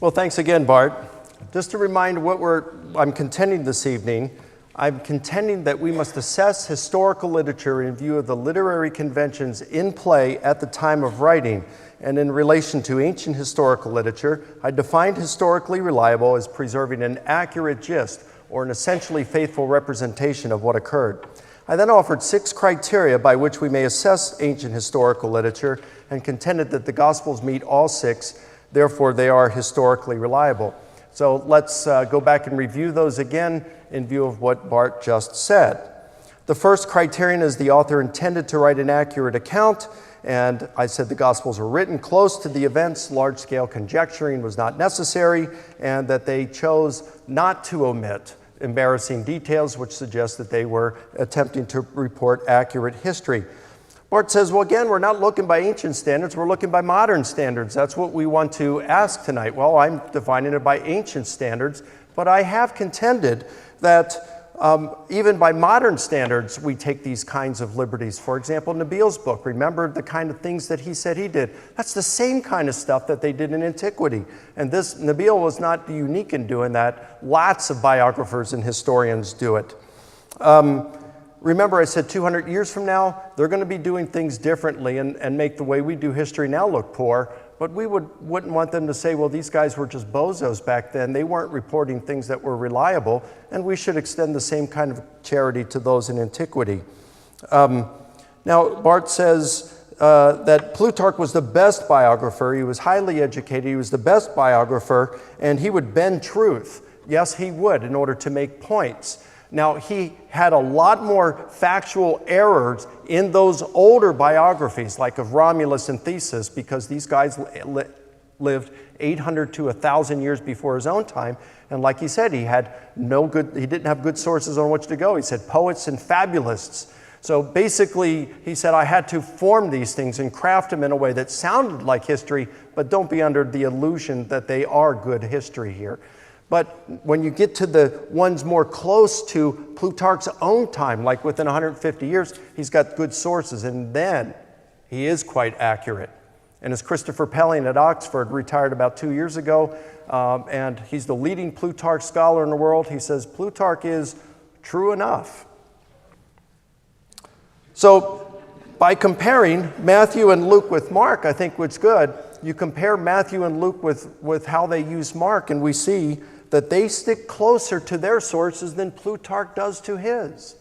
Well, thanks again, Bart. Just to remind what I'm contending this evening, I'm contending that we must assess historical literature in view of the literary conventions in play at the time of writing. And in relation to ancient historical literature, I defined historically reliable as preserving an accurate gist or an essentially faithful representation of what occurred. I then offered 6 criteria by which we may assess ancient historical literature and contended that the Gospels meet all 6, therefore they are historically reliable. So let's go back and review those again in view of what Bart just said. The first criterion is the author intended to write an accurate account, and I said the Gospels were written close to the events, large-scale conjecturing was not necessary, and that they chose not to omit embarrassing details, which suggests that they were attempting to report accurate history. Bart says, well, again, we're not looking by ancient standards, we're looking by modern standards. That's what we want to ask tonight. Well, I'm defining it by ancient standards, but I have contended that even by modern standards, we take these kinds of liberties. For example, Nabil's book, remember the kind of things that he said he did. That's the same kind of stuff that they did in antiquity. And Nabil was not unique in doing that. Lots of biographers and historians do it. Remember, I said 200 years from now, they're going to be doing things differently and make the way we do history now look poor. But we wouldn't want them to say, well, these guys were just bozos back then. They weren't reporting things that were reliable, and we should extend the same kind of charity to those in antiquity. Now, Bart says that Plutarch was the best biographer. He was highly educated. He was the best biographer, and he would bend truth. Yes, he would, in order to make points. Now, he had a lot more factual errors in those older biographies, like of Romulus and Theseus, because these guys lived 800 to 1,000 years before his own time. And like he said, he didn't have good sources on which to go. He said poets and fabulists. So basically, he said, I had to form these things and craft them in a way that sounded like history, but don't be under the illusion that they are good history here. But when you get to the ones more close to Plutarch's own time, like within 150 years, he's got good sources, and then he is quite accurate. And as Christopher Paulian at Oxford retired about 2 years ago, and he's the leading Plutarch scholar in the world, he says Plutarch is true enough. So by comparing Matthew and Luke with Mark, I think what's good, you compare Matthew and Luke with how they use Mark, and we see that they stick closer to their sources than Plutarch does to his.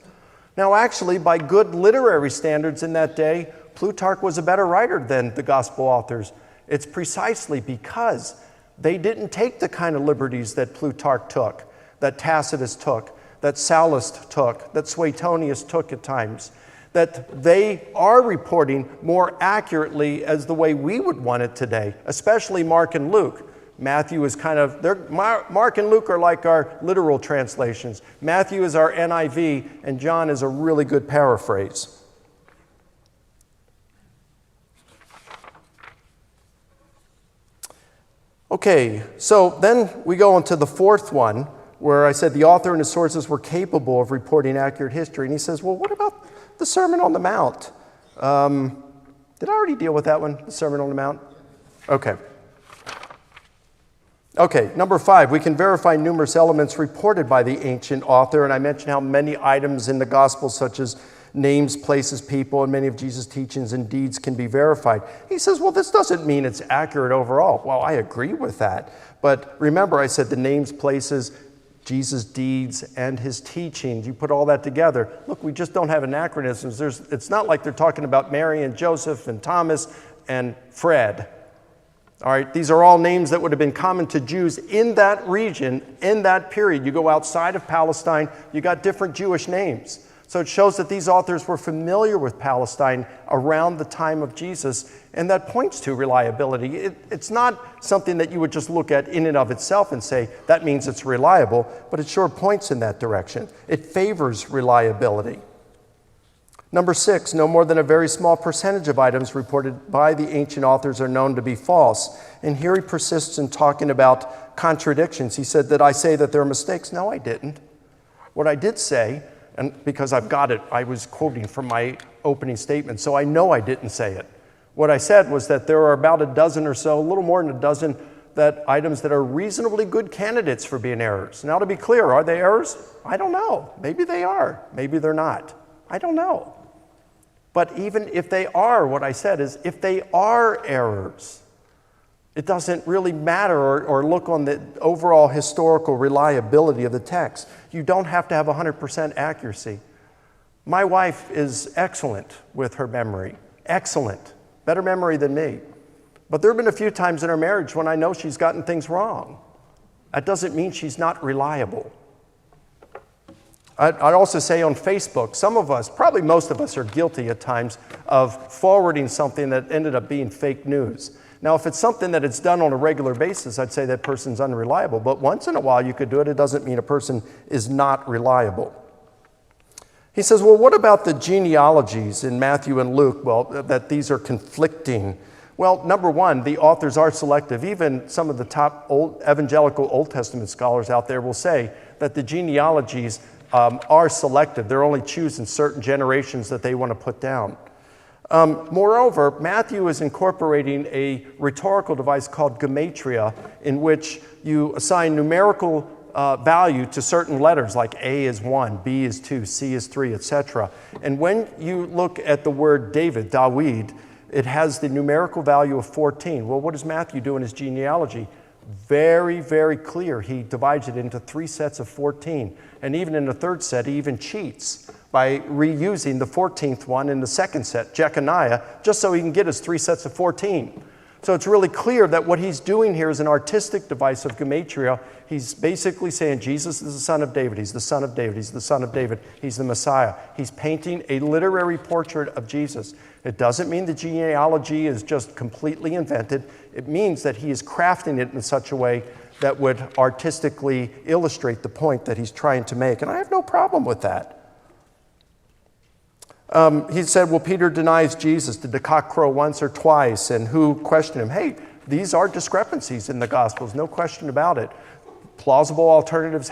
Now, actually, by good literary standards in that day, Plutarch was a better writer than the gospel authors. It's precisely because they didn't take the kind of liberties that Plutarch took, that Tacitus took, that Sallust took, that Suetonius took at times, that they are reporting more accurately as the way we would want it today, especially Mark and Luke. Matthew is kind of, Mark and Luke are like our literal translations. Matthew is our NIV, and John is a really good paraphrase. Okay, so then we go into the fourth one, where I said the author and his sources were capable of reporting accurate history. And he says, well, what about the Sermon on the Mount? Did I already deal with that one, the Sermon on the Mount? Okay, number 5, we can verify numerous elements reported by the ancient author, and I mentioned how many items in the gospel, such as names, places, people, and many of Jesus' teachings and deeds can be verified. He says, well, this doesn't mean it's accurate overall. Well, I agree with that. But remember, I said the names, places, Jesus' deeds, and his teachings. You put all that together. Look, we just don't have anachronisms. It's not like they're talking about Mary and Joseph and Thomas and Fred. All right, these are all names that would have been common to Jews in that region, in that period. You go outside of Palestine, you got different Jewish names. So it shows that these authors were familiar with Palestine around the time of Jesus, and that points to reliability. It's not something that you would just look at in and of itself and say, that means it's reliable, but it sure points in that direction. It favors reliability. Number 6, no more than a very small percentage of items reported by the ancient authors are known to be false. And here he persists in talking about contradictions. He said, did I say that there are mistakes? No, I didn't. What I did say, and because I've got it, I was quoting from my opening statement, so I know I didn't say it. What I said was that there are about a dozen or so, a little more than a dozen items that are reasonably good candidates for being errors. Now, to be clear, are they errors? I don't know. Maybe they are. Maybe they're not. I don't know. But even if they are, what I said is, if they are errors, it doesn't really matter or look on the overall historical reliability of the text. You don't have to have 100% accuracy. My wife is excellent with her memory. Excellent. Better memory than me. But there have been a few times in our marriage when I know she's gotten things wrong. That doesn't mean she's not reliable. I'd also say on Facebook, some of us, probably most of us, are guilty at times of forwarding something that ended up being fake news. Now, if it's something that it's done on a regular basis, I'd say that person's unreliable. But once in a while you could do it. It doesn't mean a person is not reliable. He says, well, what about the genealogies in Matthew and Luke? Well, that these are conflicting. Well, number one, the authors are selective. Even some of the top evangelical Old Testament scholars out there will say that the genealogies are selective. They're only choosing certain generations that they want to put down. Moreover, Matthew is incorporating a rhetorical device called gematria, in which you assign numerical value to certain letters, like A is 1, B is 2, C is 3, etc. And when you look at the word David, Dawid, it has the numerical value of 14. Well, what does Matthew do in his genealogy? Very, very clear. He divides it into 3 sets of 14. And even in the third set, he even cheats by reusing the 14th one in the second set, Jeconiah, just so he can get his 3 sets of 14. So it's really clear that what he's doing here is an artistic device of gematria. He's basically saying Jesus is the son of David. He's the son of David. He's the son of David. He's the Messiah. He's painting a literary portrait of Jesus. It doesn't mean the genealogy is just completely invented. It means that he is crafting it in such a way that would artistically illustrate the point that he's trying to make. And I have no problem with that. He said, well, Peter denies Jesus. Did the cock crow once or twice? And who questioned him? Hey, these are discrepancies in the Gospels, no question about it. Plausible alternatives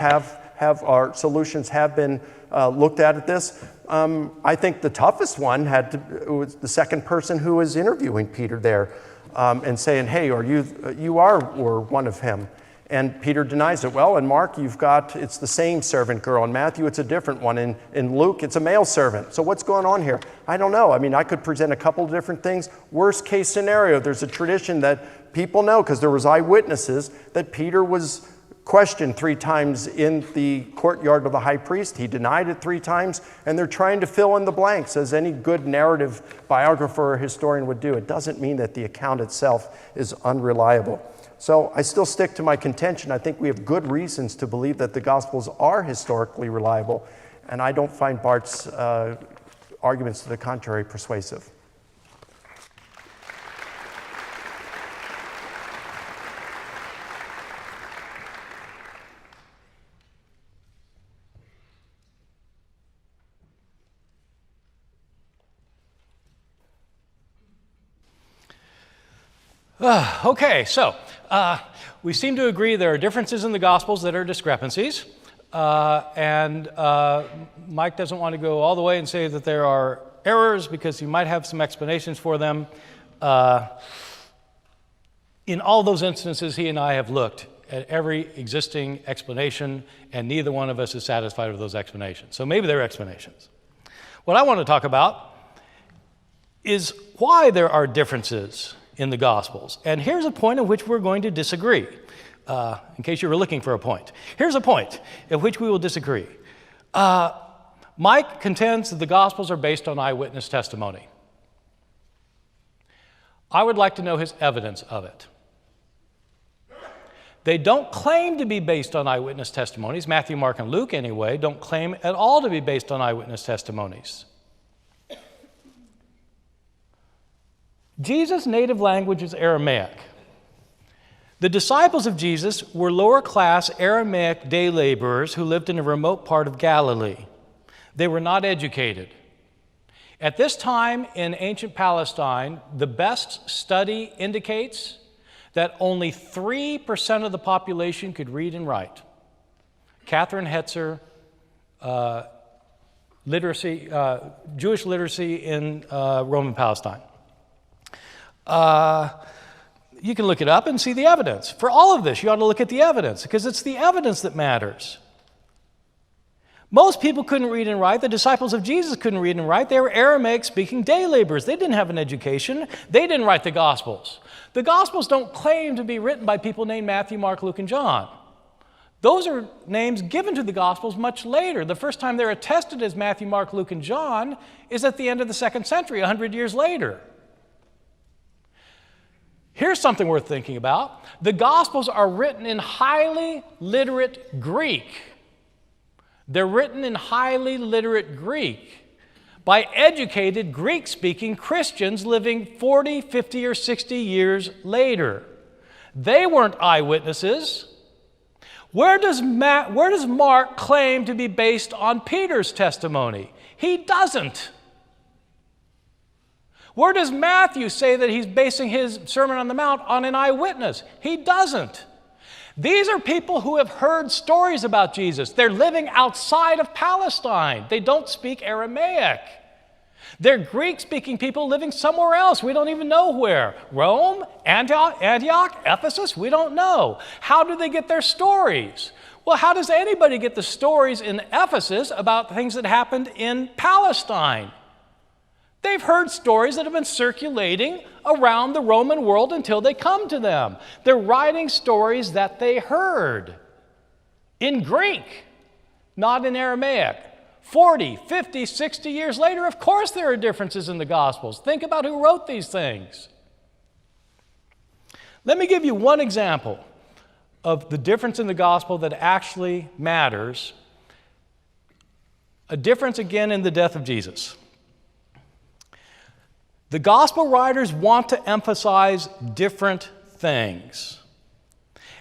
or solutions have been looked at this. I think the toughest one was the second person who was interviewing Peter there and saying, hey, you are one of him. And Peter denies it. Well, in Mark, it's the same servant girl. In Matthew, it's a different one. In Luke, it's a male servant. So what's going on here? I don't know. I mean, I could present a couple of different things. Worst case scenario, there's a tradition that people know, because there was eyewitnesses, that Peter was questioned 3 times in the courtyard of the high priest. He denied it 3 times, and they're trying to fill in the blanks, as any good narrative biographer or historian would do. It doesn't mean that the account itself is unreliable. So I still stick to my contention. I think we have good reasons to believe that the Gospels are historically reliable, and I don't find Bart's arguments to the contrary persuasive. Okay, so we seem to agree there are differences in the Gospels that are discrepancies, and Mike doesn't want to go all the way and say that there are errors because he might have some explanations for them. In all those instances, he and I have looked at every existing explanation, and neither one of us is satisfied with those explanations. So maybe they're explanations. What I want to talk about is why there are differences in the Gospels. And here's a point at which we're going to disagree, in case you were looking for a point. Here's a point at which we will disagree. Mike contends that the Gospels are based on eyewitness testimony. I would like to know his evidence of it. They don't claim to be based on eyewitness testimonies. Matthew, Mark, and Luke, anyway, don't claim at all to be based on eyewitness testimonies. Jesus' native language is Aramaic. The disciples of Jesus were lower-class Aramaic day laborers who lived in a remote part of Galilee. They were not educated. At this time in ancient Palestine, the best study indicates that only 3% of the population could read and write. Catherine Hetzer, Jewish literacy in Roman Palestine. You can look it up and see the evidence. For all of this, you ought to look at the evidence, because it's the evidence that matters. Most people couldn't read and write. The disciples of Jesus couldn't read and write. They were Aramaic-speaking day laborers. They didn't have an education. They didn't write the Gospels. The Gospels don't claim to be written by people named Matthew, Mark, Luke, and John. Those are names given to the Gospels much later. The first time they're attested as Matthew, Mark, Luke, and John is at the end of the 2nd century, 100 years later. Here's something worth thinking about. The Gospels are written in highly literate Greek. They're written in highly literate Greek by educated Greek-speaking Christians living 40, 50, or 60 years later. They weren't eyewitnesses. Where does Mark claim to be based on Peter's testimony? He doesn't. Where does Matthew say that he's basing his Sermon on the Mount on an eyewitness? He doesn't. These are people who have heard stories about Jesus. They're living outside of Palestine. They don't speak Aramaic. They're Greek-speaking people living somewhere else. We don't even know where. Rome, Antioch, Ephesus, we don't know. How do they get their stories? Well, how does anybody get the stories in Ephesus about things that happened in Palestine? They've heard stories that have been circulating around the Roman world until they come to them. They're writing stories that they heard in Greek, not in Aramaic. 40, 50, 60 years later, of course there are differences in the Gospels. Think about who wrote these things. Let me give you one example of the difference in the Gospel that actually matters. A difference again in the death of Jesus. The Gospel writers want to emphasize different things.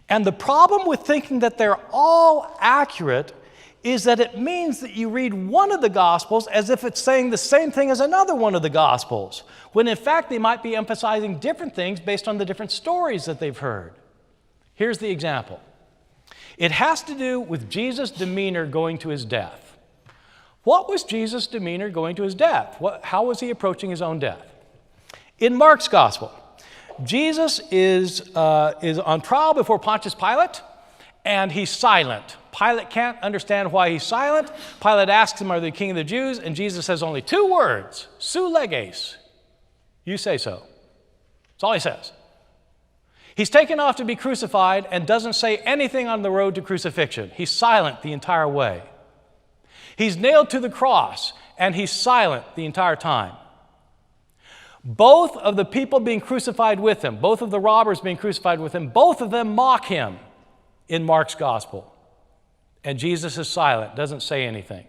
And the problem with thinking that they're all accurate is that it means that you read one of the Gospels as if it's saying the same thing as another one of the Gospels, when in fact they might be emphasizing different things based on the different stories that they've heard. Here's the example. It has to do with Jesus' demeanor going to his death. What was Jesus' demeanor going to his death? How was he approaching his own death? In Mark's Gospel, Jesus is on trial before Pontius Pilate, and he's silent. Pilate can't understand why he's silent. Pilate asks him, "Are you the king of the Jews?" And Jesus says only 2 words, "Su leges." You say so. That's all he says. He's taken off to be crucified and doesn't say anything on the road to crucifixion. He's silent the entire way. He's nailed to the cross, and he's silent the entire time. Both of the people being crucified with him, both of the robbers being crucified with him, both of them mock him in Mark's Gospel. And Jesus is silent, doesn't say anything.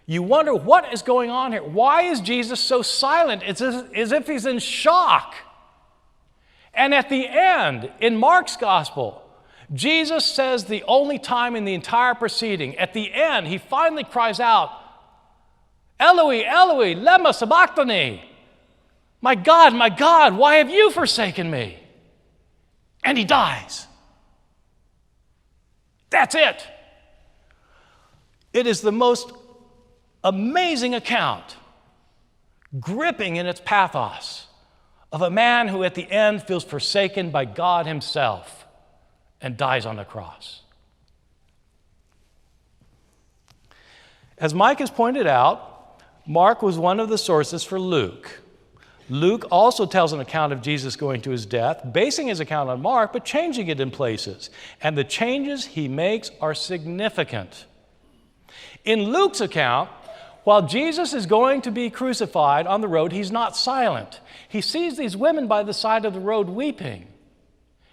You wonder what is going on here. Why is Jesus so silent? It's as if he's in shock. And at the end, in Mark's Gospel, Jesus says the only time in the entire proceeding, at the end, he finally cries out, "Eloi, Eloi, lema sabachthani." My God, why have you forsaken me?" And he dies. That's it. It is the most amazing account, gripping in its pathos, of a man who at the end feels forsaken by God himself and dies on the cross. As Mike has pointed out, Mark was one of the sources for Luke. Luke also tells an account of Jesus going to his death, basing his account on Mark, but changing it in places. And the changes he makes are significant. In Luke's account, while Jesus is going to be crucified on the road, he's not silent. He sees these women by the side of the road weeping.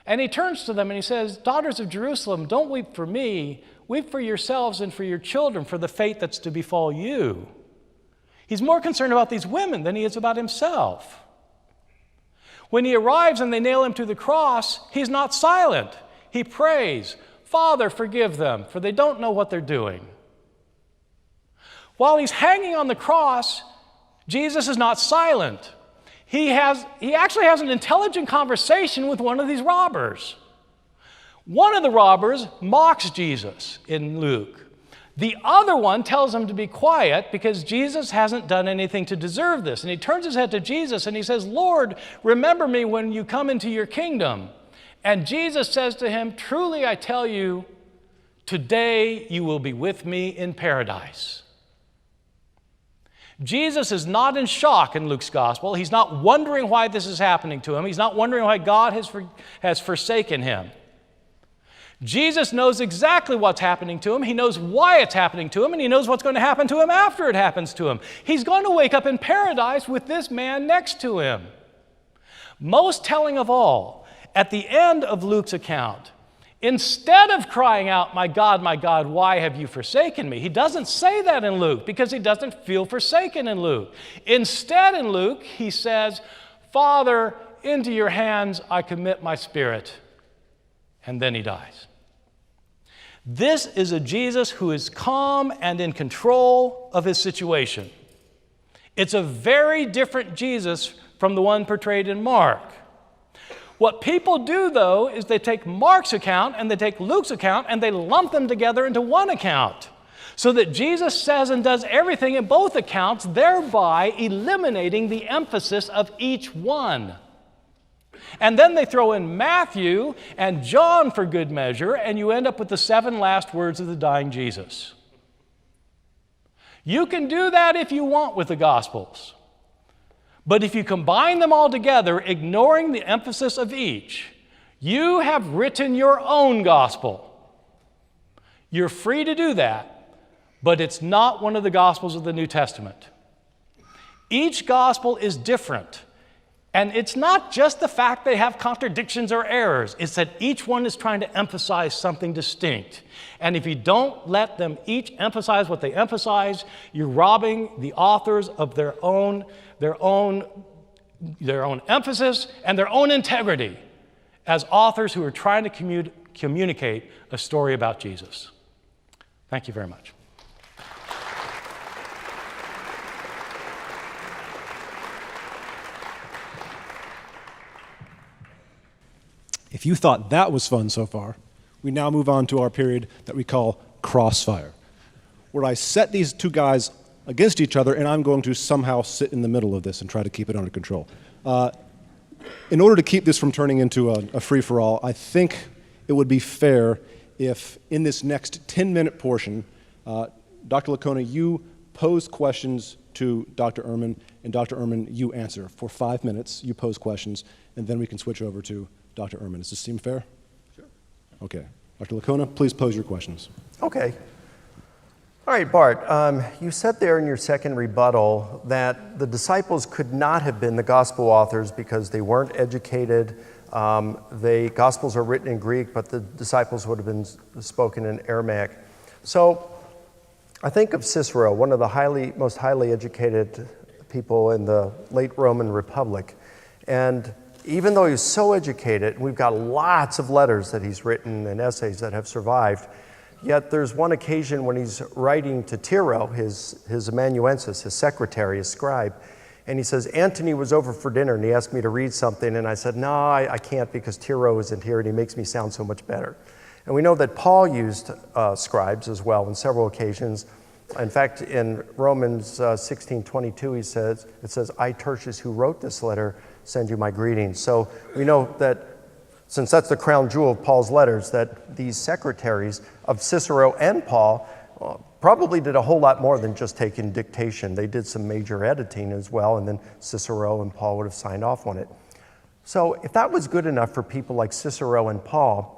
And he turns to them and he says, "Daughters of Jerusalem, don't weep for me. Weep for yourselves and for your children, for the fate that's to befall you." He's more concerned about these women than he is about himself. When he arrives and they nail him to the cross, he's not silent. He prays, "Father, forgive them, for they don't know what they're doing." While he's hanging on the cross, Jesus is not silent. He actually has an intelligent conversation with one of these robbers. One of the robbers mocks Jesus in Luke. The other one tells him to be quiet because Jesus hasn't done anything to deserve this. And he turns his head to Jesus and he says, "Lord, remember me when you come into your kingdom." And Jesus says to him, "Truly I tell you, today you will be with me in paradise." Jesus is not in shock in Luke's gospel. He's not wondering why this is happening to him. He's not wondering why God has forsaken him. Jesus knows exactly what's happening to him. He knows why it's happening to him, and he knows what's going to happen to him after it happens to him. He's going to wake up in paradise with this man next to him. Most telling of all, at the end of Luke's account, instead of crying out, my God, why have you forsaken me?" He doesn't say that in Luke because he doesn't feel forsaken in Luke. Instead, in Luke, he says, "Father, into your hands I commit my spirit." And then he dies. This is a Jesus who is calm and in control of his situation. It's a very different Jesus from the one portrayed in Mark. What people do, though, is they take Mark's account and they take Luke's account and they lump them together into one account so that Jesus says and does everything in both accounts, thereby eliminating the emphasis of each one. And then they throw in Matthew and John for good measure, and you end up with the 7 last words of the dying Jesus. You can do that if you want with the Gospels. But if you combine them all together, ignoring the emphasis of each, you have written your own gospel. You're free to do that, but it's not one of the Gospels of the New Testament. Each gospel is different. And it's not just the fact they have contradictions or errors. It's that each one is trying to emphasize something distinct. And if you don't let them each emphasize what they emphasize, you're robbing the authors of their own emphasis and their own integrity as authors who are trying to communicate a story about Jesus. Thank you very much. If you thought that was fun so far, we now move on to our period that we call crossfire, where I set these two guys against each other and I'm going to somehow sit in the middle of this and try to keep it under control. In order to keep this from turning into a free-for-all, I think it would be fair if in this next 10-minute portion, Dr. Licona, you pose questions to Dr. Ehrman, and Dr. Ehrman, you answer. For 5 minutes, you pose questions, and then we can switch over to Dr. Ehrman. Does this seem fair? Sure. Okay. Dr. Licona, please pose your questions. Okay. All right, Bart, you said there in your second rebuttal that the disciples could not have been the gospel authors because they weren't educated. The gospels are written in Greek, but the disciples would have been spoken in Aramaic. So I think of Cicero, one of the most highly educated people in the late Roman Republic. And even though he was so educated, we've got lots of letters that he's written and essays that have survived, yet there's one occasion when he's writing to Tiro, his amanuensis, his secretary, his scribe, and he says, "Antony was over for dinner and he asked me to read something," and I said, "No, I can't because Tiro isn't here and he makes me sound so much better." And we know that Paul used scribes as well on several occasions. In fact, in Romans 16:22, it says, "I, Tertius, who wrote this letter, send you my greetings." So we know that, since that's the crown jewel of Paul's letters, that these secretaries of Cicero and Paul probably did a whole lot more than just taking dictation. They did some major editing as well, and then Cicero and Paul would have signed off on it. So if that was good enough for people like Cicero and Paul,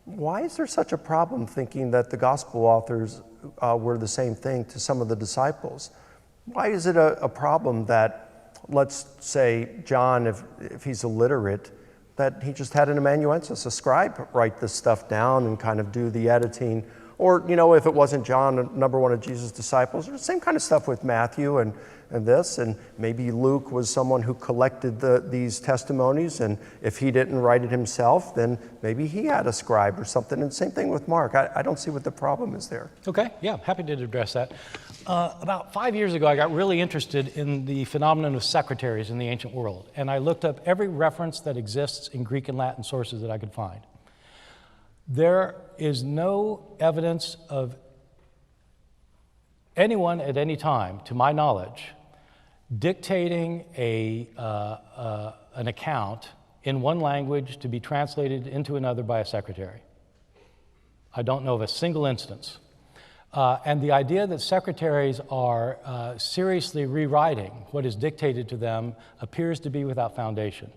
why is there such a problem thinking that the gospel authors were the same thing to some of the disciples? Why is it a problem that, let's say, John, if he's illiterate, that he just had an amanuensis, a scribe, write this stuff down and kind of do the editing? Or, if it wasn't John, number one of Jesus' disciples, the same kind of stuff with Matthew and this, and maybe Luke was someone who collected these testimonies, and if he didn't write it himself, then maybe he had a scribe or something, and same thing with Mark. I don't see what the problem is there. Okay, yeah, happy to address that. About 5 years ago, I got really interested in the phenomenon of secretaries in the ancient world, and I looked up every reference that exists in Greek and Latin sources that I could find. There is no evidence of anyone at any time, to my knowledge, dictating an account in one language to be translated into another by a secretary. I don't know of a single instance. And the idea that secretaries are seriously rewriting what is dictated to them appears to be without foundation.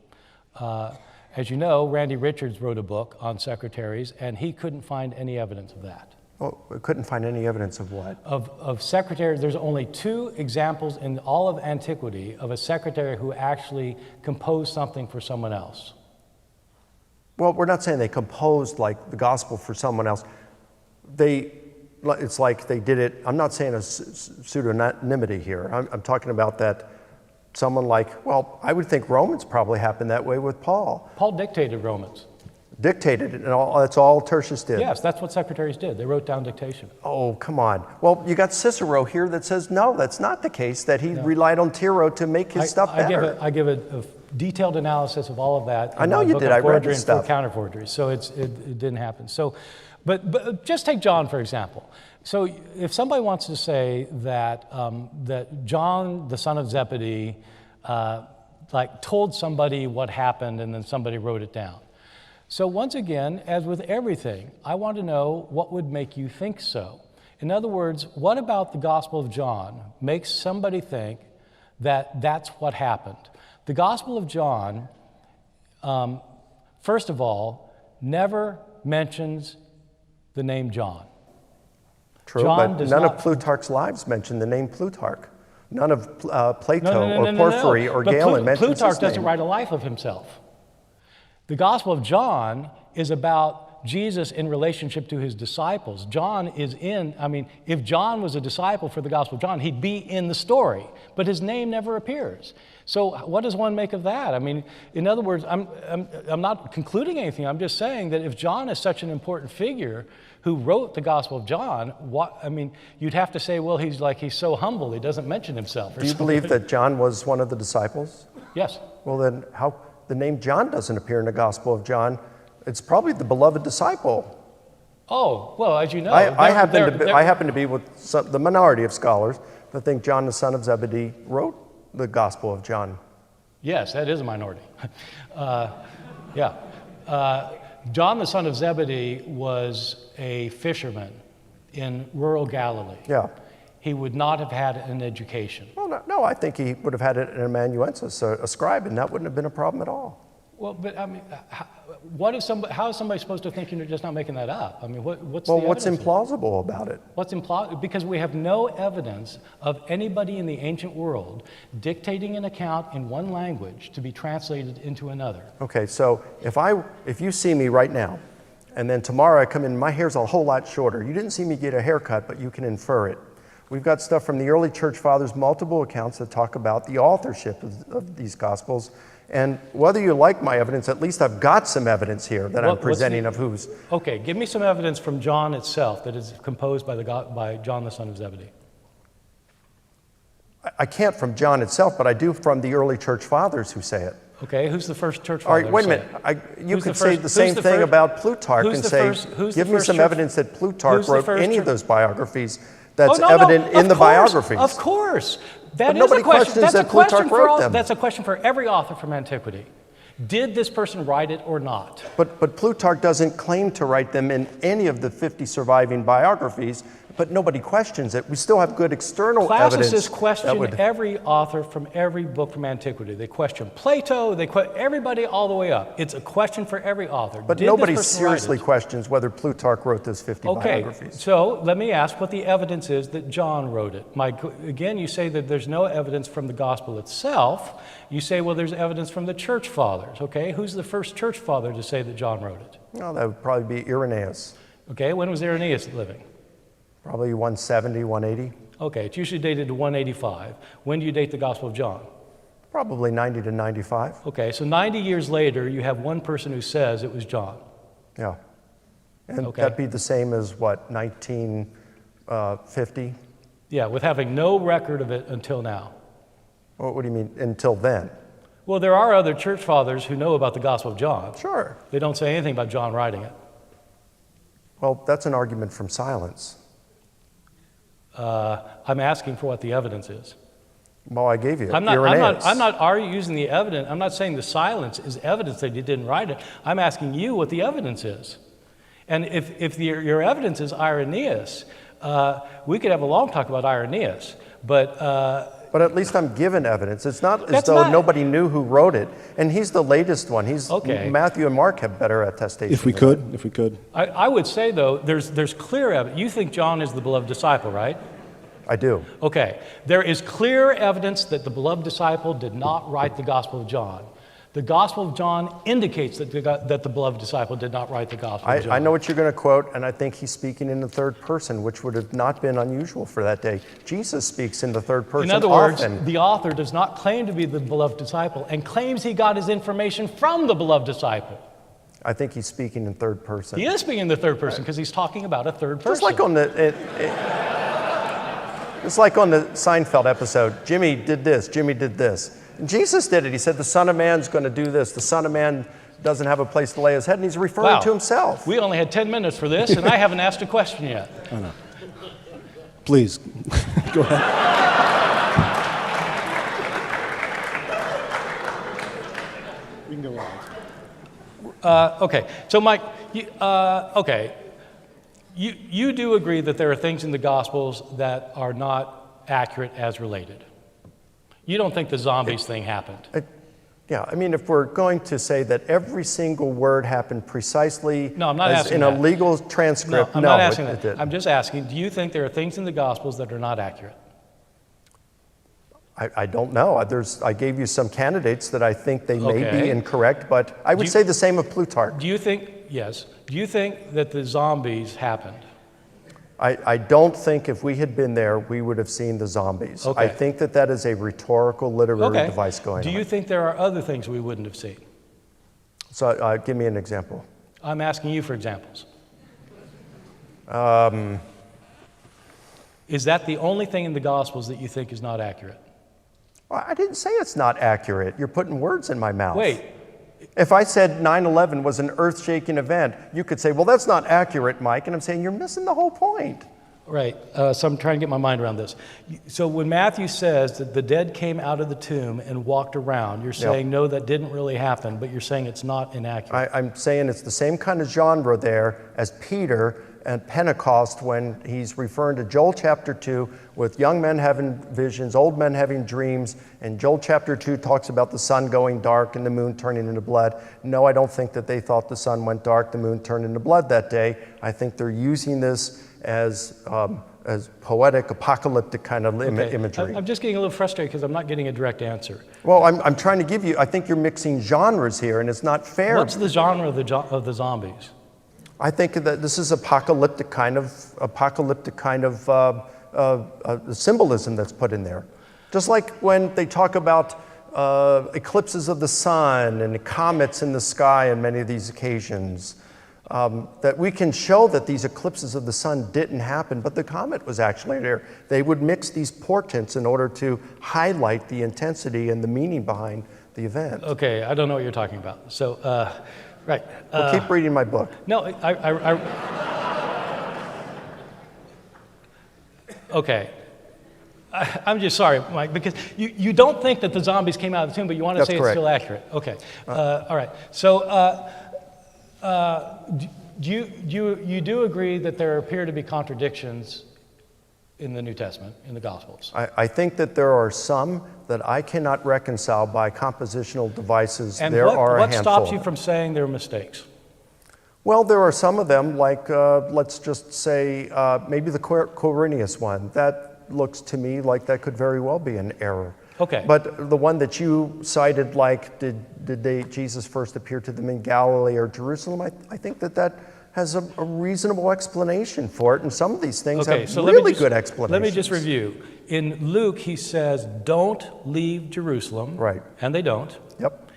As you know, Randy Richards wrote a book on secretaries, and he couldn't find any evidence of that. Well, we couldn't find any evidence of what? Of secretaries, there's only 2 examples in all of antiquity of a secretary who actually composed something for someone else. Well, we're not saying they composed like the gospel for someone else. It's like they did it. I'm not saying a pseudonymity here. I'm talking about that someone like, well, I would think Romans probably happened that way with Paul. Paul dictated Romans. Dictated it, and that's all Tertius did. Yes, that's what secretaries did. They wrote down dictation. Oh, come on. Well, you got Cicero here that says, no, that's not the case, that he relied on Tiro to make his stuff better. I give a detailed analysis of all of that. I know you did. I read the stuff. And counter forgery, so it didn't happen. So, but just take John, for example. So if somebody wants to say that, that John, the son of Zebedee, told somebody what happened and then somebody wrote it down. So once again, as with everything, I want to know what would make you think so. In other words, what about the Gospel of John makes somebody think that that's what happened? The Gospel of John, first of all, never mentions the name John. True, but none of Plutarch's lives mention the name Plutarch. None of Plato or Porphyry or Galen mentions his name. Plutarch doesn't write a life of himself. The Gospel of John is about Jesus in relationship to his disciples. John is if John was a disciple for the Gospel of John, he'd be in the story, but his name never appears. So what does one make of that? I mean, in other words, I'm not concluding anything. I'm just saying that if John is such an important figure who wrote the Gospel of John, you'd have to say, well, he's so humble, he doesn't mention himself. Do you believe that John was one of the disciples? Yes. Well, then how the name John doesn't appear in the Gospel of John? It's probably the beloved disciple. Oh, well, as you know, I happen to be with the minority of scholars that think John, the son of Zebedee, wrote the Gospel of John. Yes, that is a minority. John, the son of Zebedee, was a fisherman in rural Galilee. Yeah. He would not have had an education. Well, no, I think he would have had an amanuensis, a scribe, and that wouldn't have been a problem at all. Well, but how is somebody supposed to think you're just not making that up? I mean, what's implausible about it? What's implausible? Because we have no evidence of anybody in the ancient world dictating an account in one language to be translated into another. Okay, so if you see me right now, and then tomorrow I come in, my hair's a whole lot shorter. You didn't see me get a haircut, but you can infer it. We've got stuff from the early church fathers, multiple accounts that talk about the authorship of these Gospels. And whether you like my evidence, at least I've got some evidence here that I'm presenting of whose. Okay, give me some evidence from John itself that is composed by John, the son of Zebedee. I can't from John itself, but I do from the early church fathers who say it. Okay, who's the first church father? All right, wait a minute. You could say the same thing about Plutarch and say, give me some evidence that Plutarch wrote any of those biographies that's evident in the biographies. Of course. But nobody questions that Plutarch wrote them. That's a question for every author from antiquity. Did this person write it or not? But Plutarch doesn't claim to write them in any of the 50 surviving biographies, but nobody questions it. We still have good external evidence. Classicists question every author from every book from antiquity. They question Plato, they question everybody all the way up. It's a question for every author. But nobody seriously questions whether Plutarch wrote those 50 biographies. Okay, so let me ask what the evidence is that John wrote it. Again, you say that there's no evidence from the gospel itself. You say, well, there's evidence from the church fathers. Okay, who's the first church father to say that John wrote it? Well, that would probably be Irenaeus. Okay, when was Irenaeus living? Probably 170, 180. Okay, it's usually dated to 185. When do you date the Gospel of John? Probably 90 to 95. Okay, so 90 years later, you have one person who says it was John. Yeah. And that'd be the same as what, 1950? Yeah, with having no record of it until now. What do you mean, until then? Well, there are other church fathers who know about the Gospel of John. Sure. They don't say anything about John writing it. Well, that's an argument from silence. I'm asking for what the evidence is. Well, I gave you I'm not using the evidence. I'm not saying the silence is evidence that you didn't write it. I'm asking you what the evidence is. And if your evidence is Irenaeus, we could have a long talk about Irenaeus, but at least I'm given evidence. It's not as though nobody knew who wrote it. And he's the latest one. Okay. Matthew and Mark have better attestation. If we could. I would say, though, there's clear evidence. You think John is the beloved disciple, right? I do. Okay. There is clear evidence that the beloved disciple did not write the Gospel of John. The Gospel of John indicates that the beloved disciple did not write the Gospel of John. I know what you're going to quote, and I think he's speaking in the third person, which would have not been unusual for that day. Jesus speaks in the third person often. In other words, often. the author does not claim to be the beloved disciple and claims he got his information from the beloved disciple. I think he's speaking in third person. He is speaking in the third person because he's talking about a third person. Just like on it's like on the Seinfeld episode, Jimmy did this, Jimmy did this. And Jesus did it. He said, the Son of Man's going to do this. The Son of Man doesn't have a place to lay his head, and he's referring to himself. We only had 10 minutes for this, and I haven't asked a question yet. I know. Please, go ahead. We can go on. Okay, so Mike, you do agree that there are things in the Gospels that are not accurate as related. You don't think the zombies thing happened? Yeah, I mean, if we're going to say that every single word happened precisely No, I'm not as asking in that. a legal transcript, I'm not asking it that. didn't. I'm just asking, do you think there are things in the Gospels that are not accurate? I don't know. I gave you some candidates that I think they may be Okay. incorrect, but I would say the same of Plutarch. Do you think that the zombies happened? I don't think if we had been there, we would have seen the zombies. Okay. I think that is a rhetorical literary device going on. Do you think there are other things we wouldn't have seen? So give me an example. I'm asking you for examples. Is that the only thing in the Gospels that you think is not accurate? I didn't say it's not accurate. You're putting words in my mouth. Wait. If I said 9/11 was an earth-shaking event, you could say, well, that's not accurate, Mike. And I'm saying, you're missing the whole point. Right. So I'm trying to get my mind around this. So when Matthew says that the dead came out of the tomb and walked around, you're saying, no, that didn't really happen, but you're saying it's not inaccurate. I'm saying it's the same kind of genre there as Peter and Pentecost when he's referring to Joel chapter 2 with young men having visions, old men having dreams, and Joel chapter 2 talks about the sun going dark and the moon turning into blood. No, I don't think that they thought the sun went dark, the moon turned into blood that day. I think they're using this as poetic, apocalyptic kind of imagery. I'm just getting a little frustrated because I'm not getting a direct answer. Well, I'm trying to give you, I think you're mixing genres here, and it's not fair. What's the genre of the zombies? I think that this is apocalyptic kind of symbolism that's put in there. Just like when they talk about eclipses of the sun and comets in the sky on many of these occasions, that we can show that these eclipses of the sun didn't happen, but the comet was actually there. They would mix these portents in order to highlight the intensity and the meaning behind the event. Okay, I don't know what you're talking about. So, right. Well, keep reading my book. No, okay. I'm just sorry, Mike, because you don't think that the zombies came out of the tomb, but you want to That's say correct. It's still accurate. Okay. All right. So, you do agree that there appear to be contradictions in the New Testament, in the Gospels? I think that there are some that I cannot reconcile by compositional devices. And there are a what handful. stops you from saying there are mistakes? Well, there are some of them, like let's just say maybe the Quirinius one. That looks to me like that could very well be an error. Okay. But the one that you cited, like did Jesus first appear to them in Galilee or Jerusalem? I think that has a reasonable explanation for it, and some of these things have really good explanations. Let me just review. In Luke, he says, "Don't leave Jerusalem," right? And they don't. Yep.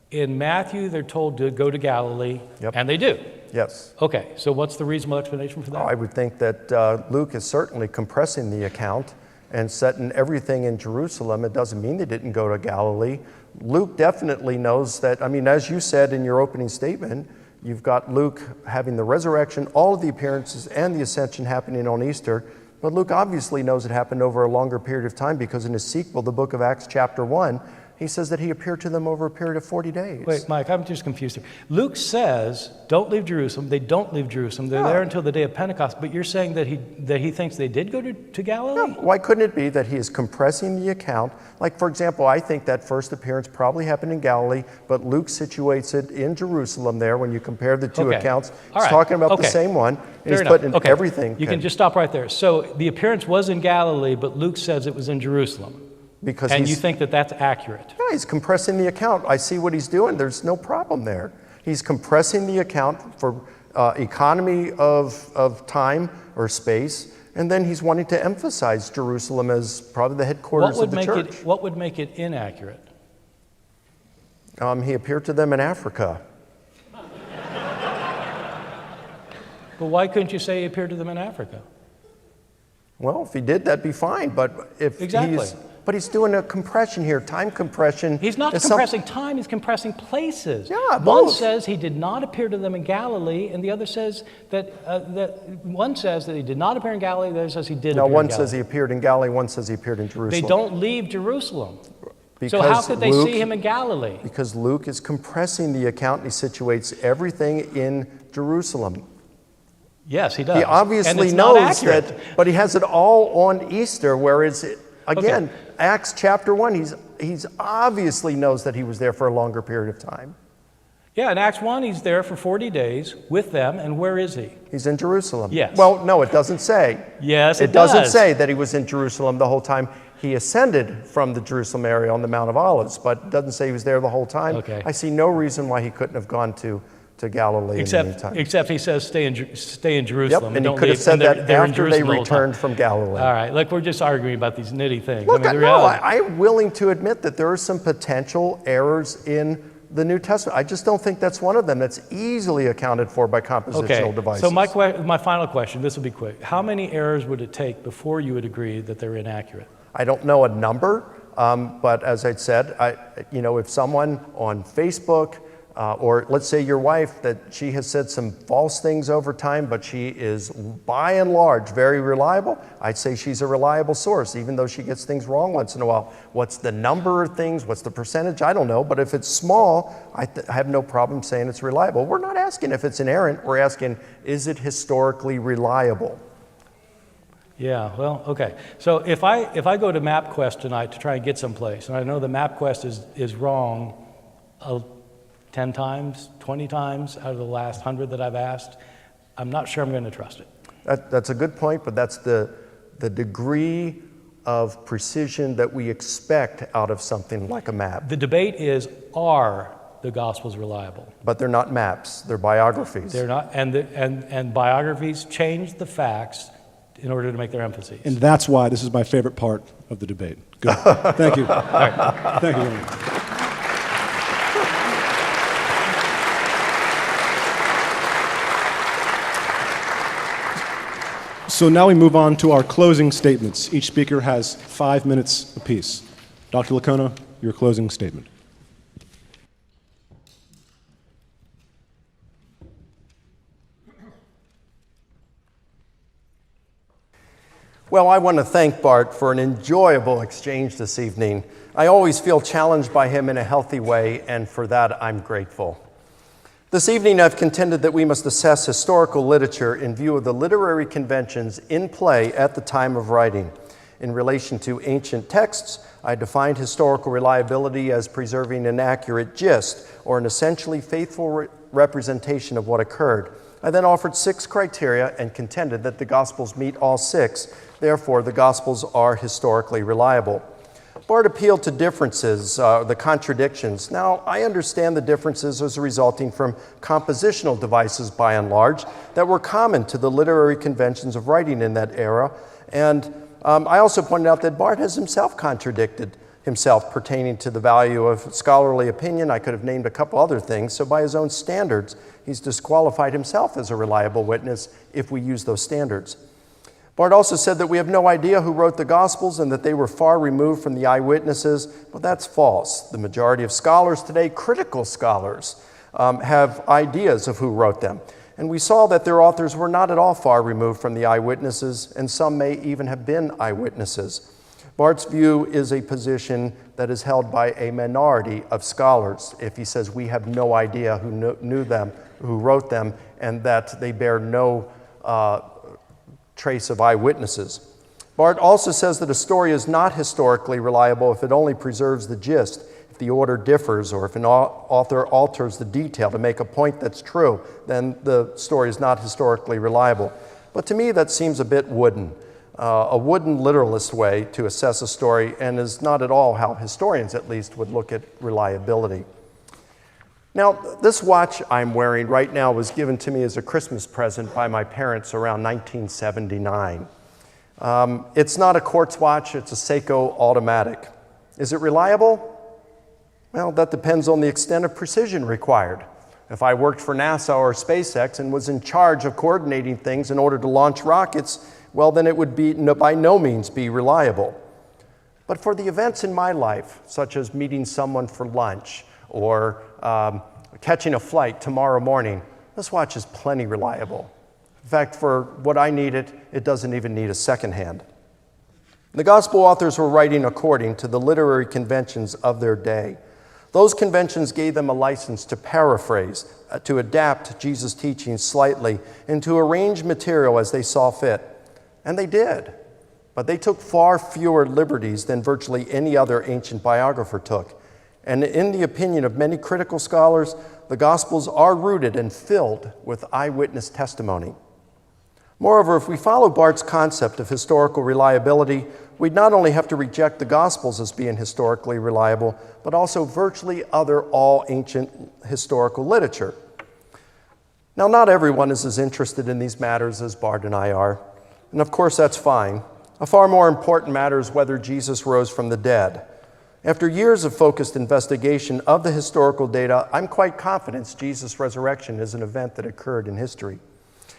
In Matthew, they're told to go to Galilee, yep. And they do. Yes. Okay, so what's the reasonable explanation for that? I would think that Luke is certainly compressing the account and setting everything in Jerusalem. It doesn't mean they didn't go to Galilee. Luke definitely knows that. I mean, as you said in your opening statement, you've got Luke having the resurrection, all of the appearances, and the ascension happening on Easter. But Luke obviously knows it happened over a longer period of time because in his sequel, the book of Acts chapter 1, he says that he appeared to them over a period of 40 days. Wait, Mike, I'm just confused here. Luke says, don't leave Jerusalem. They don't leave Jerusalem. They're there until the day of Pentecost. But you're saying that he thinks they did go to Galilee? Why couldn't it be that he is compressing the account? Like, for example, I think that first appearance probably happened in Galilee, but Luke situates it in Jerusalem there when you compare the two accounts. He's talking about the same one, and he's putting everything. You can just stop right there. So the appearance was in Galilee, but Luke says it was in Jerusalem. And you think that that's accurate? Yeah, he's compressing the account. I see what he's doing. There's no problem there. He's compressing the account for economy of time or space, and then he's wanting to emphasize Jerusalem as probably the headquarters of the church. What would make it inaccurate? He appeared to them in Africa. But why couldn't you say he appeared to them in Africa? Well, if he did, that'd be fine. But if But he's doing a compression here, time compression. He's not compressing time, he's compressing places. Yeah, both. One says he did not appear to them in Galilee, and the other says that one says that he did not appear in Galilee, the other says he did appear in Galilee. No, one says he appeared in Galilee, one says he appeared in Jerusalem. They don't leave Jerusalem. So how could they see him in Galilee? Because Luke is compressing the account and he situates everything in Jerusalem. Yes, he does. He obviously knows that, but he has it all on Easter, whereas, again, Acts chapter 1, he's obviously knows that he was there for a longer period of time. Yeah, in Acts 1, he's there for 40 days with them, and where is he? He's in Jerusalem. Yes. Well, no, it doesn't say. Yes, it does. It doesn't say that he was in Jerusalem the whole time. He ascended from the Jerusalem area on the Mount of Olives, but it doesn't say he was there the whole time. Okay. I see no reason why he couldn't have gone to Galilee in the meantime. Except he says stay in Jerusalem. Yep, and he could have said that after they returned from Galilee. All right, look, we're just arguing about these nitty things. Look, I'm willing to admit that there are some potential errors in the New Testament. I just don't think that's one of them. That's easily accounted for by compositional devices. So my final question, this will be quick. How many errors would it take before you would agree that they're inaccurate? I don't know a number, but as I said, if someone on Facebook, or let's say your wife, that she has said some false things over time, but she is by and large very reliable, I'd say she's a reliable source, even though she gets things wrong once in a while. What's the number of things? What's the percentage? I don't know. But if it's small, I have no problem saying it's reliable. We're not asking if it's inerrant. We're asking, is it historically reliable? Yeah, well, okay. So if I go to MapQuest tonight to try and get someplace, and I know the MapQuest is wrong 10 times, 20 times out of the last 100 that I've asked, I'm not sure I'm going to trust it. That's a good point, but that's the degree of precision that we expect out of something like a map. The debate is, are the Gospels reliable? But they're not maps, they're biographies. They're not, and biographies change the facts in order to make their emphases. And that's why this is my favorite part of the debate. Good. Thank you. All right. Thank you, Ehrman. So now we move on to our closing statements. Each speaker has 5 minutes apiece. Dr. Licona, your closing statement. Well, I want to thank Bart for an enjoyable exchange this evening. I always feel challenged by him in a healthy way, and for that I'm grateful. This evening I've contended that we must assess historical literature in view of the literary conventions in play at the time of writing. In relation to ancient texts, I defined historical reliability as preserving an accurate gist or an essentially faithful representation of what occurred. I then offered 6 criteria and contended that the Gospels meet all 6. Therefore, the Gospels are historically reliable. Bart appealed to differences, the contradictions. Now, I understand the differences as resulting from compositional devices, by and large, that were common to the literary conventions of writing in that era. And I also pointed out that Bart has himself contradicted himself pertaining to the value of scholarly opinion. I could have named a couple other things. So by his own standards, he's disqualified himself as a reliable witness if we use those standards. Bart also said that we have no idea who wrote the Gospels and that they were far removed from the eyewitnesses. Well, that's false. The majority of scholars today, critical scholars, have ideas of who wrote them. And we saw that their authors were not at all far removed from the eyewitnesses, and some may even have been eyewitnesses. Barth's view is a position that is held by a minority of scholars if he says we have no idea who knew them, who wrote them, and that they bear no trace of eyewitnesses. Barth also says that a story is not historically reliable if it only preserves the gist, if the order differs, or if an author alters the detail to make a point that's true, then the story is not historically reliable. But to me, that seems a bit wooden. A wooden literalist way to assess a story, and is not at all how historians, at least, would look at reliability. Now, this watch I'm wearing right now was given to me as a Christmas present by my parents around 1979. It's not a quartz watch, it's a Seiko automatic. Is it reliable? Well, that depends on the extent of precision required. If I worked for NASA or SpaceX and was in charge of coordinating things in order to launch rockets, well, then it would by no means be reliable. But for the events in my life, such as meeting someone for lunch or catching a flight tomorrow morning, this watch is plenty reliable. In fact, for what I need it doesn't even need a second hand. The gospel authors were writing according to the literary conventions of their day. Those conventions gave them a license to paraphrase, to adapt Jesus' teachings slightly, and to arrange material as they saw fit. And they did. But they took far fewer liberties than virtually any other ancient biographer took. And in the opinion of many critical scholars, the Gospels are rooted and filled with eyewitness testimony. Moreover, if we follow Barth's concept of historical reliability, we'd not only have to reject the Gospels as being historically reliable, but also virtually all ancient historical literature. Now, not everyone is as interested in these matters as Barth and I are, and of course that's fine. A far more important matter is whether Jesus rose from the dead. After years of focused investigation of the historical data, I'm quite confident Jesus' resurrection is an event that occurred in history.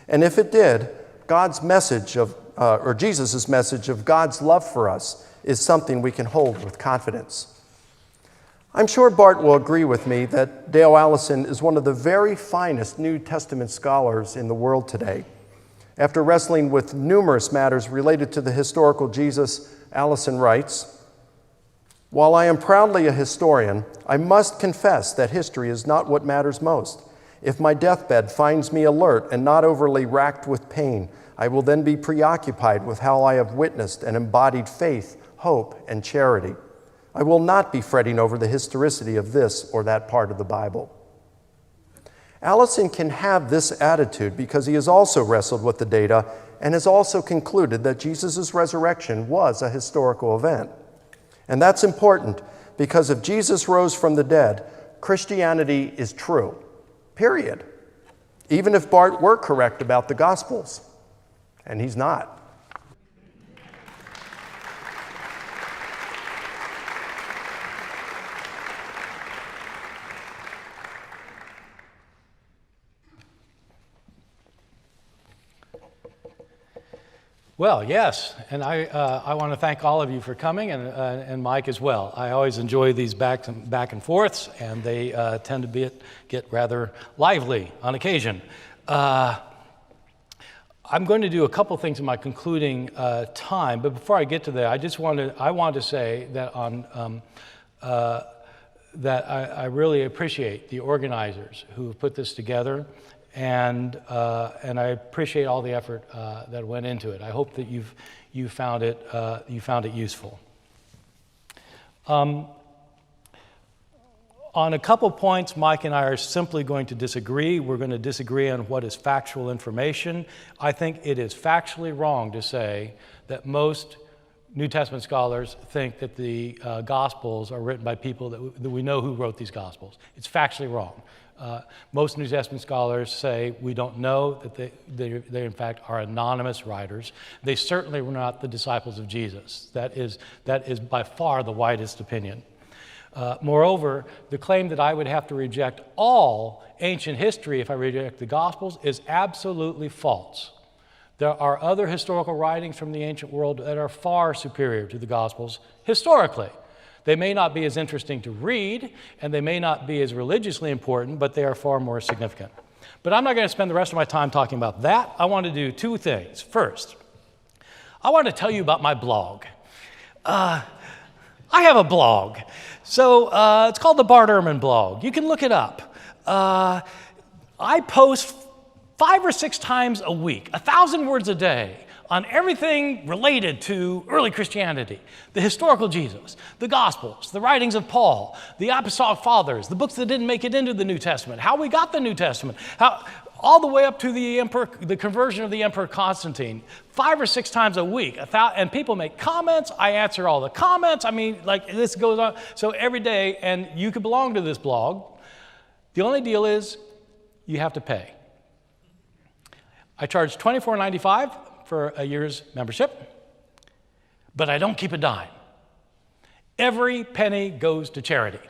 And if it did, God's message or Jesus' message of God's love for us is something we can hold with confidence. I'm sure Barth will agree with me that Dale Allison is one of the very finest New Testament scholars in the world today. After wrestling with numerous matters related to the historical Jesus, Allison writes, "While I am proudly a historian, I must confess that history is not what matters most. If my deathbed finds me alert and not overly racked with pain, I will then be preoccupied with how I have witnessed and embodied faith, hope, and charity. I will not be fretting over the historicity of this or that part of the Bible." Allison can have this attitude because he has also wrestled with the data and has also concluded that Jesus' resurrection was a historical event. And that's important because if Jesus rose from the dead, Christianity is true, period. Even if Barth were correct about the Gospels, and he's not. Well, yes, and I want to thank all of you for coming, and Mike as well. I always enjoy these back and forths, and they tend to get rather lively on occasion. I'm going to do a couple things in my concluding time, but before I get to that, I want to say that that I really appreciate the organizers who have put this together. And I appreciate all the effort that went into it. I hope that you found it useful. On a couple points, Mike and I are simply going to disagree. We're going to disagree on what is factual information. I think it is factually wrong to say that most New Testament scholars think that the Gospels are written by people that we know who wrote these Gospels. It's factually wrong. Most New Testament scholars say we don't know that they in fact are anonymous writers. They certainly were not the disciples of Jesus. That is by far the widest opinion. Moreover, the claim that I would have to reject all ancient history if I reject the Gospels is absolutely false. There are other historical writings from the ancient world that are far superior to the Gospels historically. They may not be as interesting to read, and they may not be as religiously important, but they are far more significant. But I'm not going to spend the rest of my time talking about that. I want to do two things. First, I want to tell you about my blog. I have a blog. So it's called the Bart Ehrman blog. You can look it up. I post 5 or 6 times a week, 1,000 words a day, on everything related to early Christianity, the historical Jesus, the Gospels, the writings of Paul, the Apostolic Fathers, the books that didn't make it into the New Testament, how we got the New Testament, all the way up to the conversion of the Emperor Constantine, 5 or 6 times a week. And people make comments. I answer all the comments. I mean, like, this goes on. So every day, and you could belong to this blog. The only deal is you have to pay. I charge $24.95 for a year's membership, but I don't keep a dime. Every penny goes to charity.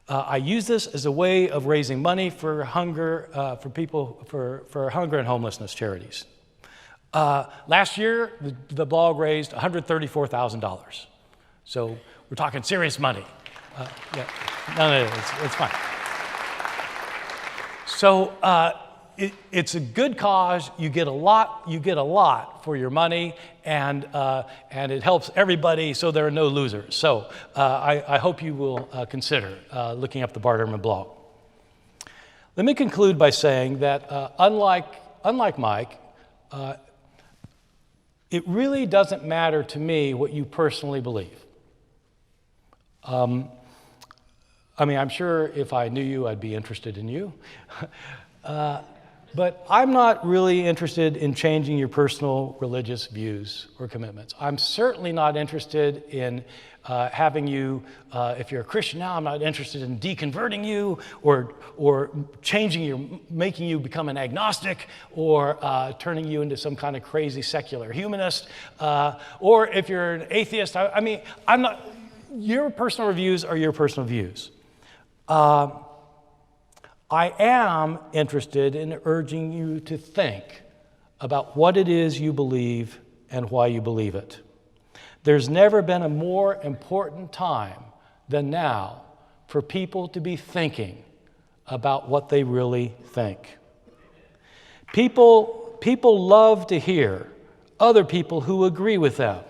I use this as a way of raising money for hunger, for people, for hunger and homelessness charities. Last year, the blog raised $134,000. So we're talking serious money. Yeah. No, it's fine. So it's a good cause. You get a lot for your money, and it helps everybody, so there are no losers. So I hope you will consider looking up the Bart Ehrman blog. Let me conclude by saying that unlike Mike, it really doesn't matter to me what you personally believe. I mean, I'm sure if I knew you, I'd be interested in you. But I'm not really interested in changing your personal religious views or commitments. I'm certainly not interested in having you, if you're a Christian now, I'm not interested in deconverting you or making you become an agnostic or turning you into some kind of crazy secular humanist. Or if you're an atheist, I mean, I'm not, your personal views are your personal views. I am interested in urging you to think about what it is you believe and why you believe it. There's never been a more important time than now for people to be thinking about what they really think. People love to hear other people who agree with them,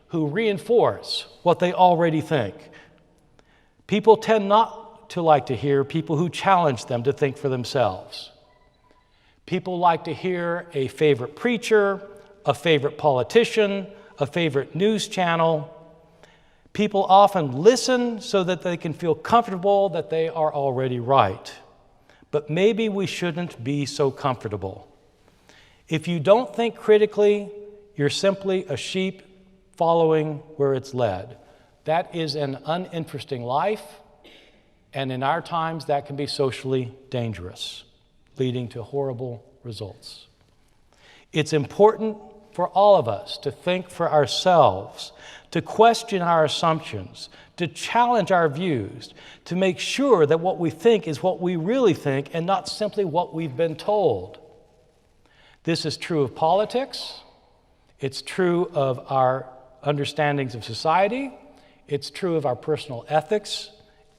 who reinforce what they already think. People tend not to like to hear people who challenge them to think for themselves. People like to hear a favorite preacher, a favorite politician, a favorite news channel. People often listen so that they can feel comfortable that they are already right. But maybe we shouldn't be so comfortable. If you don't think critically, you're simply a sheep following where it's led. That is an uninteresting life. And in our times, that can be socially dangerous, leading to horrible results. It's important for all of us to think for ourselves, to question our assumptions, to challenge our views, to make sure that what we think is what we really think and not simply what we've been told. This is true of politics. It's true of our understandings of society. It's true of our personal ethics.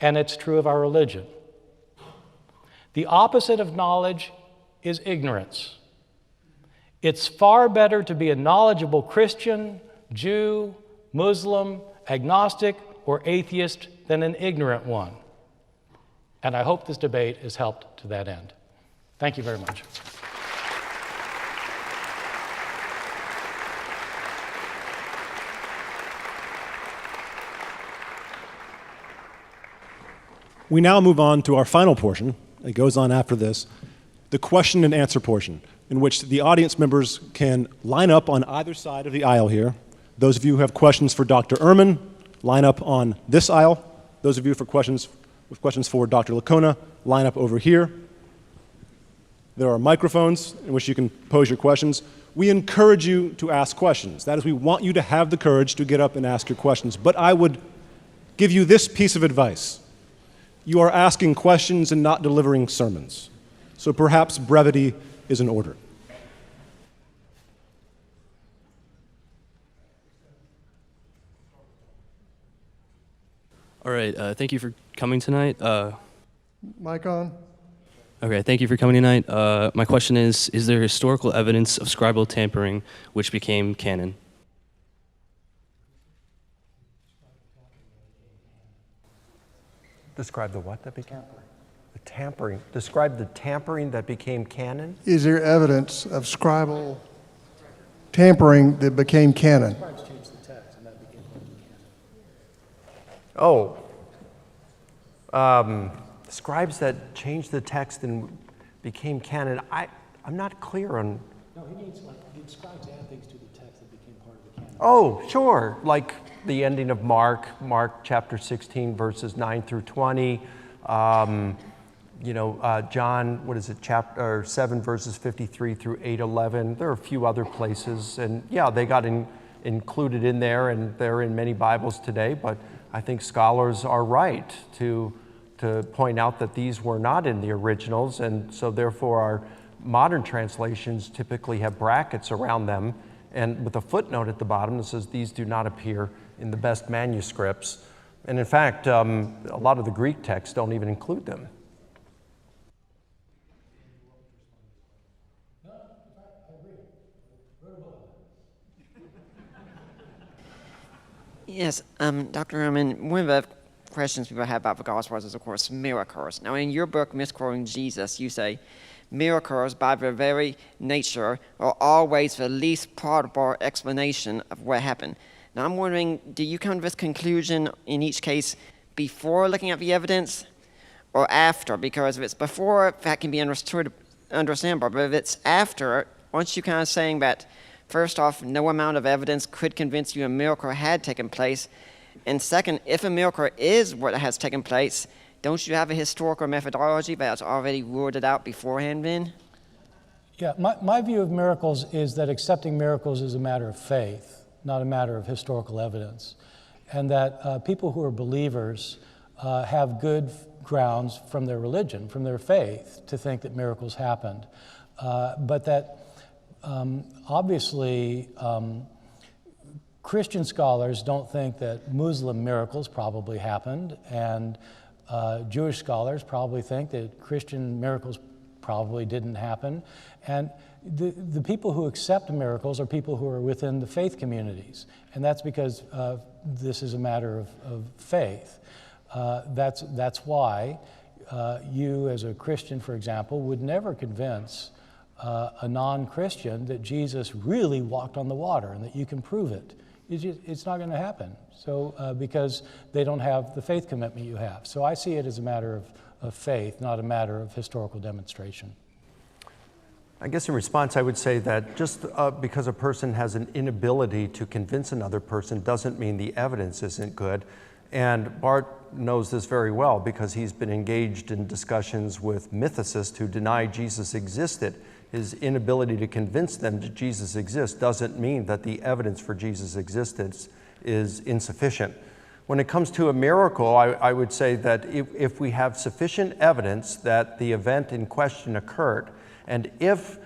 And it's true of our religion. The opposite of knowledge is ignorance. It's far better to be a knowledgeable Christian, Jew, Muslim, agnostic, or atheist than an ignorant one. And I hope this debate has helped to that end. Thank you very much. We now move on to our final portion. It goes on after this, the question and answer portion, in which the audience members can line up on either side of the aisle here. Those of you who have questions for Dr. Ehrman, line up on this aisle. Those of you with questions for Dr. Licona, line up over here. There are microphones in which you can pose your questions. We encourage you to ask questions. That is, we want you to have the courage to get up and ask your questions. But I would give you this piece of advice. You are asking questions and not delivering sermons. So perhaps brevity is in order. All right, thank you for coming tonight. Mic on? Okay, thank you for coming tonight. My question is there historical evidence of scribal tampering which became canon? Describe the what that became? The tampering. Describe the tampering that became canon? Is there evidence of scribal tampering that became canon? Oh. Scribes that changed the text and became canon. I'm not clear on. No, he means like did scribes add things to the text that became part of the canon? Oh, sure. Like the ending of Mark chapter 16, verses 9 through 20. John, chapter 7, verses 53 through 8:11. There are a few other places, and yeah, they got included in there, and they're in many Bibles today. But I think scholars are right to point out that these were not in the originals, and so therefore our modern translations typically have brackets around them and with a footnote at the bottom that says these do not appear in the best manuscripts. And in fact, a lot of the Greek texts don't even include them. Yes, Dr. Ehrman, one of the questions people have about the Gospels is, of course, miracles. Now, in your book, Misquoting Jesus, you say, miracles, by their very nature, are always the least probable explanation of what happened. Now, I'm wondering, do you come to this conclusion in each case before looking at the evidence or after? Because if it's before, that can be understandable. But if it's after, aren't you kind of saying that, first off, no amount of evidence could convince you a miracle had taken place? And second, if a miracle is what has taken place, don't you have a historical methodology that's already ruled it out beforehand then? Yeah, my view of miracles is that accepting miracles is a matter of faith, not a matter of historical evidence. And that people who are believers have good grounds from their religion, from their faith, to think that miracles happened. But that obviously Christian scholars don't think that Muslim miracles probably happened, and Jewish scholars probably think that Christian miracles probably didn't happen. And the people who accept miracles are people who are within the faith communities, and that's because this is a matter of faith. That's why you, as a Christian, for example, would never convince a non-Christian that Jesus really walked on the water and that you can prove it. It's not going to happen. So because they don't have the faith commitment you have. So I see it as a matter of faith, not a matter of historical demonstration. I guess in response, I would say that just because a person has an inability to convince another person doesn't mean the evidence isn't good. And Bart knows this very well because he's been engaged in discussions with mythicists who deny Jesus existed. His inability to convince them that Jesus exists doesn't mean that the evidence for Jesus' existence is insufficient. When it comes to a miracle, I would say that if we have sufficient evidence that the event in question occurred, and if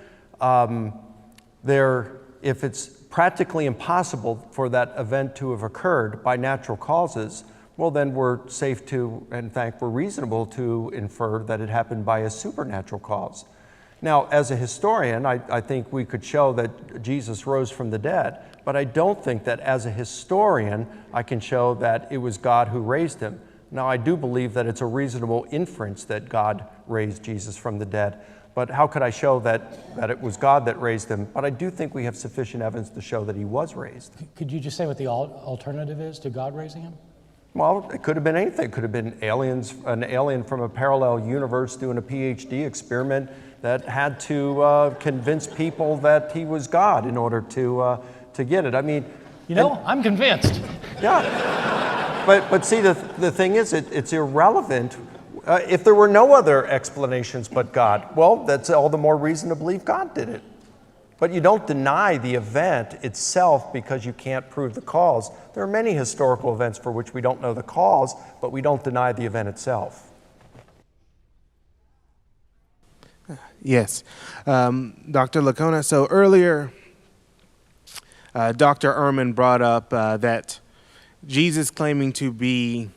it's practically impossible for that event to have occurred by natural causes, well, then we're safe to, in fact, we're reasonable to infer that it happened by a supernatural cause. Now, as a historian, I think we could show that Jesus rose from the dead, but I don't think that as a historian, I can show that it was God who raised him. Now, I do believe that it's a reasonable inference that God raised Jesus from the dead, but how could I show that it was God that raised him? But I do think we have sufficient evidence to show that he was raised. Could you just say what the alternative is to God raising him? Well, it could have been anything. It could have been an alien from a parallel universe doing a PhD experiment that had to convince people that he was God in order to get it. I mean, I'm convinced. Yeah, but see, the thing is, it's irrelevant. If there were no other explanations but God, well, that's all the more reason to believe God did it. But you don't deny the event itself because you can't prove the cause. There are many historical events for which we don't know the cause, but we don't deny the event itself. Yes. Dr. Licona, so earlier, Dr. Ehrman brought up that Jesus claiming to be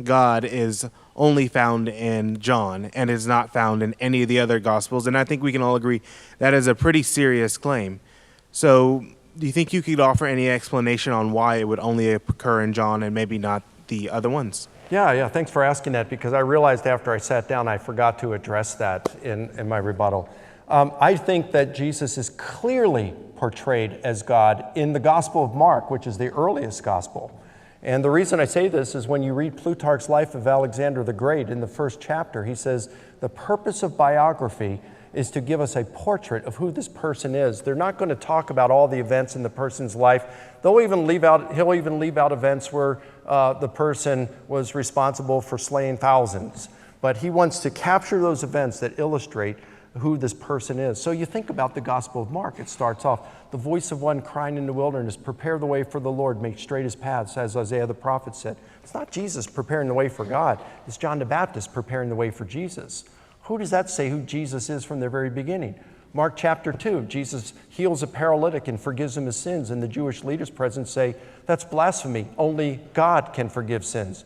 God is only found in John and is not found in any of the other Gospels. And I think we can all agree that is a pretty serious claim. So do you think you could offer any explanation on why it would only occur in John and maybe not the other ones? Yeah, thanks for asking that, because I realized after I sat down I forgot to address that in my rebuttal. I think that Jesus is clearly portrayed as God in the Gospel of Mark, which is the earliest gospel. And the reason I say this is when you read Plutarch's Life of Alexander the Great in the first chapter, he says, the purpose of biography is to give us a portrait of who this person is. They're not going to talk about all the events in the person's life. He'll even leave out events where the person was responsible for slaying thousands. But he wants to capture those events that illustrate who this person is. So you think about the Gospel of Mark. It starts off, the voice of one crying in the wilderness, prepare the way for the Lord, make straight his paths, as Isaiah the prophet said. It's not Jesus preparing the way for God. It's John the Baptist preparing the way for Jesus. Who does that say who Jesus is from the very beginning? Mark chapter 2, Jesus heals a paralytic and forgives him his sins, and the Jewish leaders present say, that's blasphemy. Only God can forgive sins.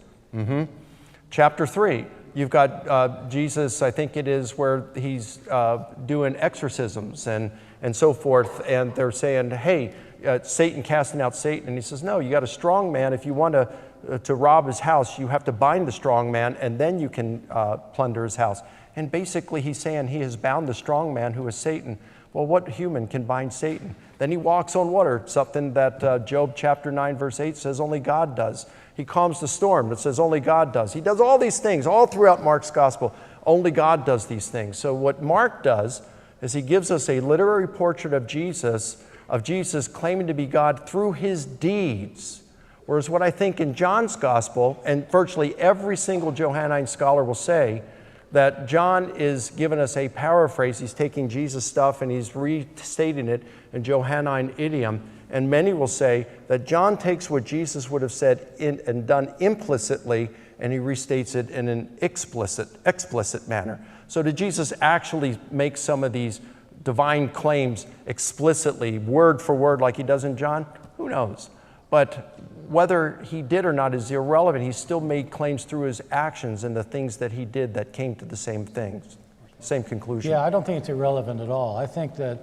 Chapter 3, you've got Jesus, I think it is, where he's doing exorcisms and so forth, and they're saying, hey, Satan casting out Satan. And he says, no, you got a strong man. If you want to rob his house, you have to bind the strong man, and then you can plunder his house. And basically he's saying he has bound the strong man who is Satan. Well, what human can bind Satan? Then he walks on water, something that Job chapter 9 verse 8 says only God does. He calms the storm, that says only God does. He does all these things all throughout Mark's gospel. Only God does these things. So what Mark does is he gives us a literary portrait of Jesus claiming to be God through his deeds. Whereas what I think in John's gospel, and virtually every single Johannine scholar will say, that John is giving us a paraphrase. He's taking Jesus' stuff and he's restating it in Johannine idiom. And many will say that John takes what Jesus would have said and done implicitly, and he restates it in an explicit manner. So did Jesus actually make some of these divine claims explicitly, word for word, like he does in John? Who knows? But whether he did or not is irrelevant. He still made claims through his actions and the things that he did that came to the same things, same conclusion. Yeah, I don't think it's irrelevant at all. I think that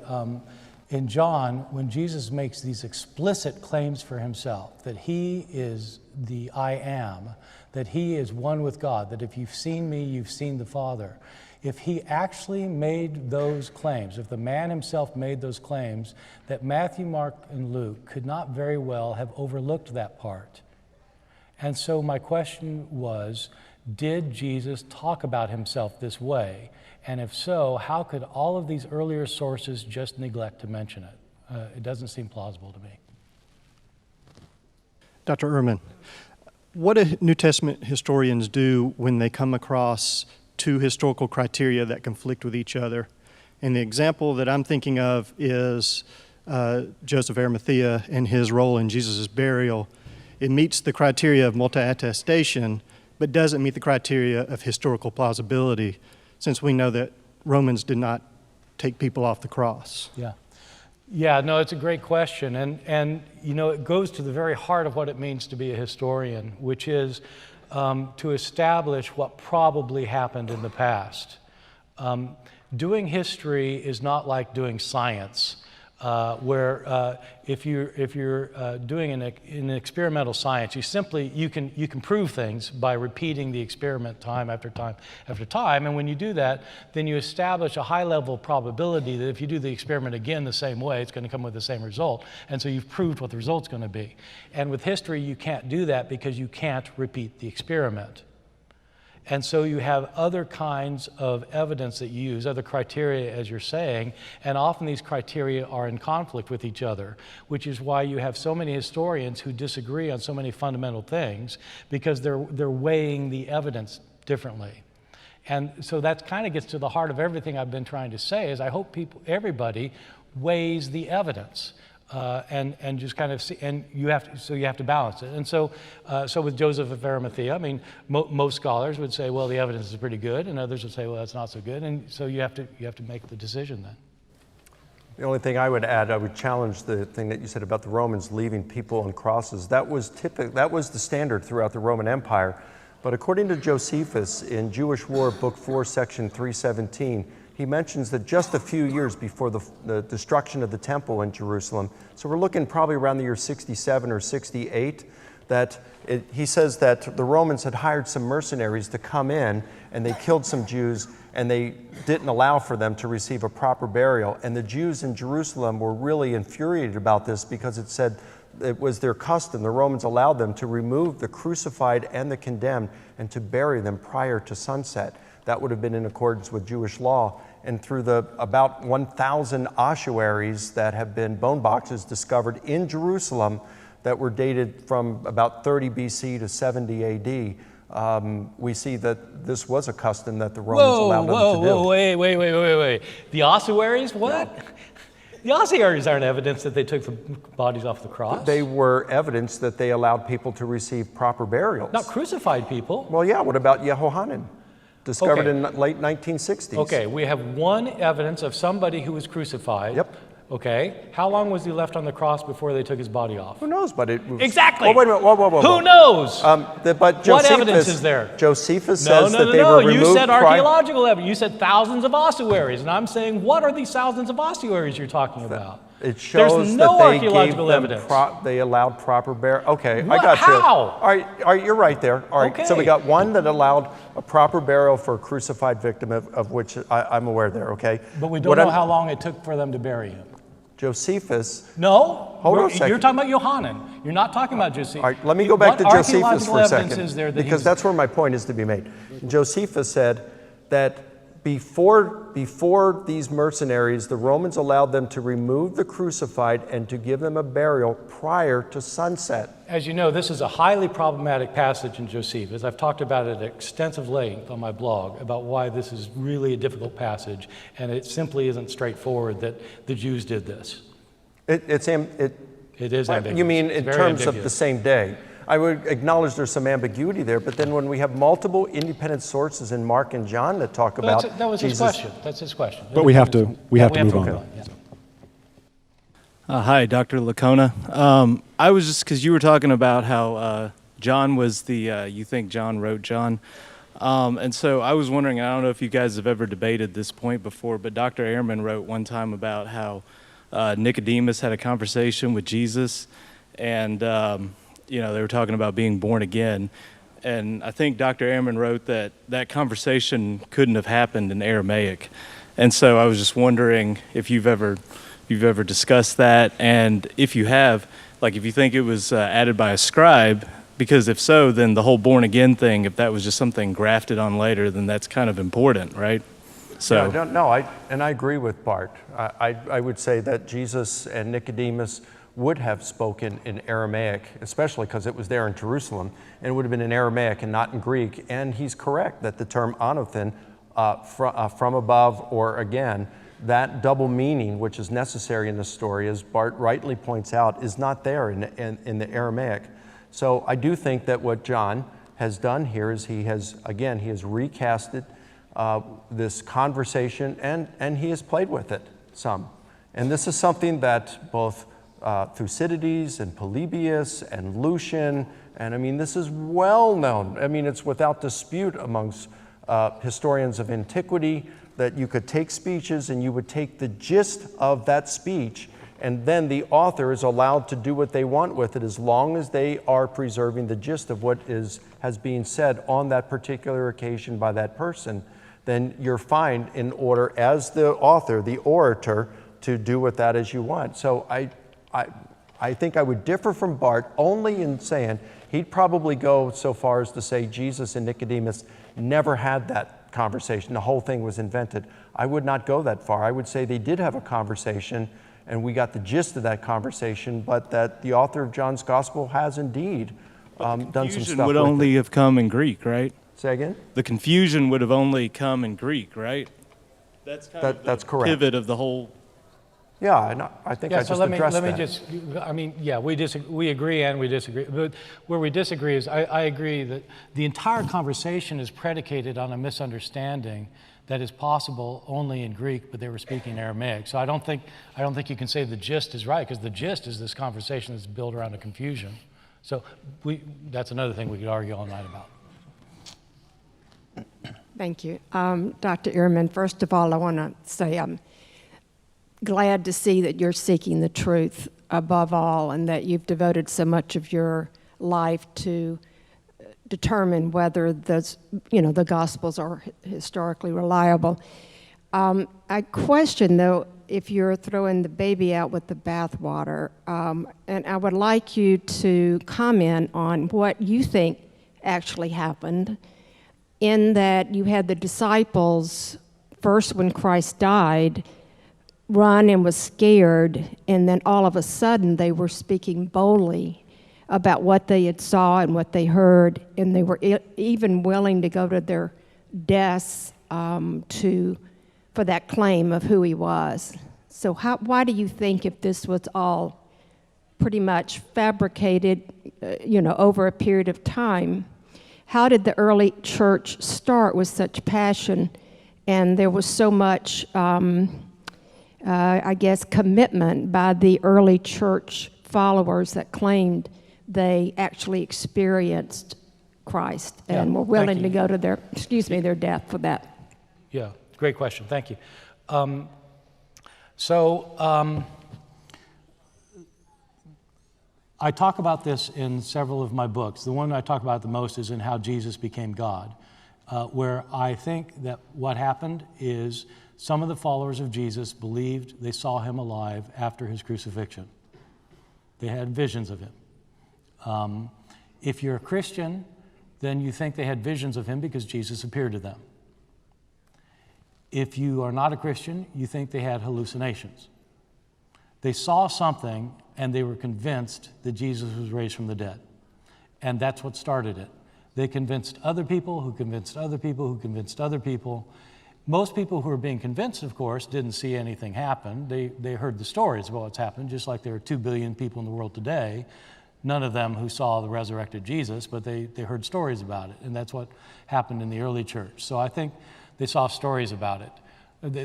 in John, when Jesus makes these explicit claims for himself, that he is the I am, that he is one with God, that if you've seen me, you've seen the Father. If he actually made those claims, if the man himself made those claims, that Matthew, Mark, and Luke could not very well have overlooked that part. And so my question was, did Jesus talk about himself this way? And if so, how could all of these earlier sources just neglect to mention it? It doesn't seem plausible to me. Dr. Ehrman, what do New Testament historians do when they come across two historical criteria that conflict with each other? And the example that I'm thinking of is Joseph of Arimathea and his role in Jesus' burial. It meets the criteria of multi-attestation, but doesn't meet the criteria of historical plausibility, since we know that Romans did not take people off the cross. Yeah, no, it's a great question. And you know, it goes to the very heart of what it means to be a historian, which is to establish what probably happened in the past. Doing history is not like doing science, where if you're doing an experimental science, you can prove things by repeating the experiment time after time after time, and when you do that, then you establish a high level of probability that if you do the experiment again the same way, it's going to come with the same result, and so you've proved what the result's going to be. And with history, you can't do that because you can't repeat the experiment. And so you have other kinds of evidence that you use, other criteria, as you're saying, and often these criteria are in conflict with each other, which is why you have so many historians who disagree on so many fundamental things, because they're weighing the evidence differently. And so that kind of gets to the heart of everything I've been trying to say, is I hope everybody weighs the evidence. And just kind of see, and you have to balance it. And so with Joseph of Arimathea, I mean, most scholars would say, well, the evidence is pretty good, and others would say, well, that's not so good. And so you have to make the decision then. The only thing I would add, I would challenge the thing that you said about the Romans leaving people on crosses. That was the standard throughout the Roman Empire. But according to Josephus in Jewish War, Book 4, Section 317, he mentions that just a few years before the destruction of the temple in Jerusalem, so we're looking probably around the year 67 or 68, that he says that the Romans had hired some mercenaries to come in, and they killed some Jews, and they didn't allow for them to receive a proper burial. And the Jews in Jerusalem were really infuriated about this because it said it was their custom. The Romans allowed them to remove the crucified and the condemned and to bury them prior to sunset. That would have been in accordance with Jewish law. And through the about 1,000 ossuaries that have been bone boxes discovered in Jerusalem that were dated from about 30 BC to 70 AD, we see that this was a custom that the Romans allowed them to do. Wait. The ossuaries? What? No. The ossuaries aren't evidence that they took the bodies off the cross. They were evidence that they allowed people to receive proper burials. Not crucified people. Well, yeah, what about Yehohanan? Discovered in late 1960s. Okay, we have one evidence of somebody who was crucified. Yep. Okay, how long was he left on the cross before they took his body off? Who knows, but it was... Exactly! Oh, wait a minute, whoa. Who knows? But what evidence is there? Josephus says that they were removed... You said archaeological evidence. You said thousands of ossuaries, and I'm saying, what are these thousands of ossuaries you're talking about? It shows There's no that they archaeological gave them evidence. they allowed proper burial. Okay, What? I got you. How? All right, you're right there. All right, so we Okay. got one that allowed a proper burial for a crucified victim, of which I'm aware there, okay? But we don't know how long it took for them to bury him. Josephus... No. Hold on a second. You're talking about Yohanan. You're not talking about Josephus. All right, let me go back to What Josephus archaeological for a evidence second, is there that because that's where my point is to be made. Josephus said that before these mercenaries, the Romans allowed them to remove the crucified and to give them a burial prior to sunset. As you know, this is a highly problematic passage in Josephus. I've talked about it at extensive length on my blog about why this is really a difficult passage, and it simply isn't straightforward that the Jews did this. It is ambiguous. You mean in Very terms ambiguous. of the same day? I would acknowledge there's some ambiguity there, but then when we have multiple independent sources in Mark and John that talk about That was his Jesus... question. That's his question. But we have to move on. Yeah. Hi, Dr. Licona. I was just, because you were talking about how John was you think John wrote John. And so I was wondering, I don't know if you guys have ever debated this point before, but Dr. Ehrman wrote one time about how Nicodemus had a conversation with Jesus, and they were talking about being born again. And I think Dr. Ehrman wrote that that conversation couldn't have happened in Aramaic. And so I was just wondering if you've ever discussed that, and if you have, like if you think it was added by a scribe, because if so, then the whole born again thing, if that was just something grafted on later, then that's kind of important, right? So I agree with Bart. I would say that Jesus and Nicodemus would have spoken in Aramaic, especially because it was there in Jerusalem, and it would have been in Aramaic and not in Greek. And he's correct that the term anothen, from above or again, that double meaning which is necessary in the story, as Bart rightly points out, is not there in the Aramaic. So I do think that what John has done here is he has recasted this conversation, and he has played with it some. And this is something that both Thucydides and Polybius and Lucian, and I mean, this is well known. I mean, it's without dispute amongst historians of antiquity that you could take speeches and you would take the gist of that speech, and then the author is allowed to do what they want with it as long as they are preserving the gist of what has been said on that particular occasion by that person. Then you're fine in order, as the author, the orator, to do with that as you want. So I think I would differ from Bart only in saying he'd probably go so far as to say Jesus and Nicodemus never had that conversation. The whole thing was invented. I would not go that far. I would say they did have a conversation, and we got the gist of that conversation, but that the author of John's Gospel has indeed done some stuff with it. Confusion would only have come in Greek, right? Say again? The confusion would have only come in Greek, right? That's kind of that's the correct. pivot of the whole. Yeah, and I think I just addressed that. We agree and we disagree. But where we disagree is I agree that the entire conversation is predicated on a misunderstanding that is possible only in Greek, but they were speaking Aramaic. So I don't think you can say the gist is right, because the gist is this conversation that's built around a confusion. So that's another thing we could argue all night about. Thank you. Dr. Ehrman, first of all, I want to say I'm glad to see that you're seeking the truth above all and that you've devoted so much of your life to determine whether the Gospels are historically reliable. I question, though, if you're throwing the baby out with the bathwater, and I would like you to comment on what you think actually happened, in that you had the disciples, first when Christ died, run and was scared, and then all of a sudden they were speaking boldly about what they had saw and what they heard, and they were even willing to go to their deaths for that claim of who he was. So why do you think, if this was all pretty much fabricated, over a period of time, how did the early church start with such passion, and there was so much, commitment by the early church followers that claimed they actually experienced Christ and were willing to go to their death for that? Yeah, great question. Thank you. I talk about this in several of my books. The one I talk about the most is in How Jesus Became God, where I think that what happened is some of the followers of Jesus believed they saw him alive after his crucifixion. They had visions of him. If you're a Christian, then you think they had visions of him because Jesus appeared to them. If you are not a Christian, you think they had hallucinations. They saw something and they were convinced that Jesus was raised from the dead. And that's what started it. They convinced other people who convinced other people who convinced other people. Most people who were being convinced, of course, didn't see anything happen. They heard the stories about what's happened, just like there are 2 billion people in the world today. None of them who saw the resurrected Jesus, but they heard stories about it. And that's what happened in the early church. So I think they saw stories about it.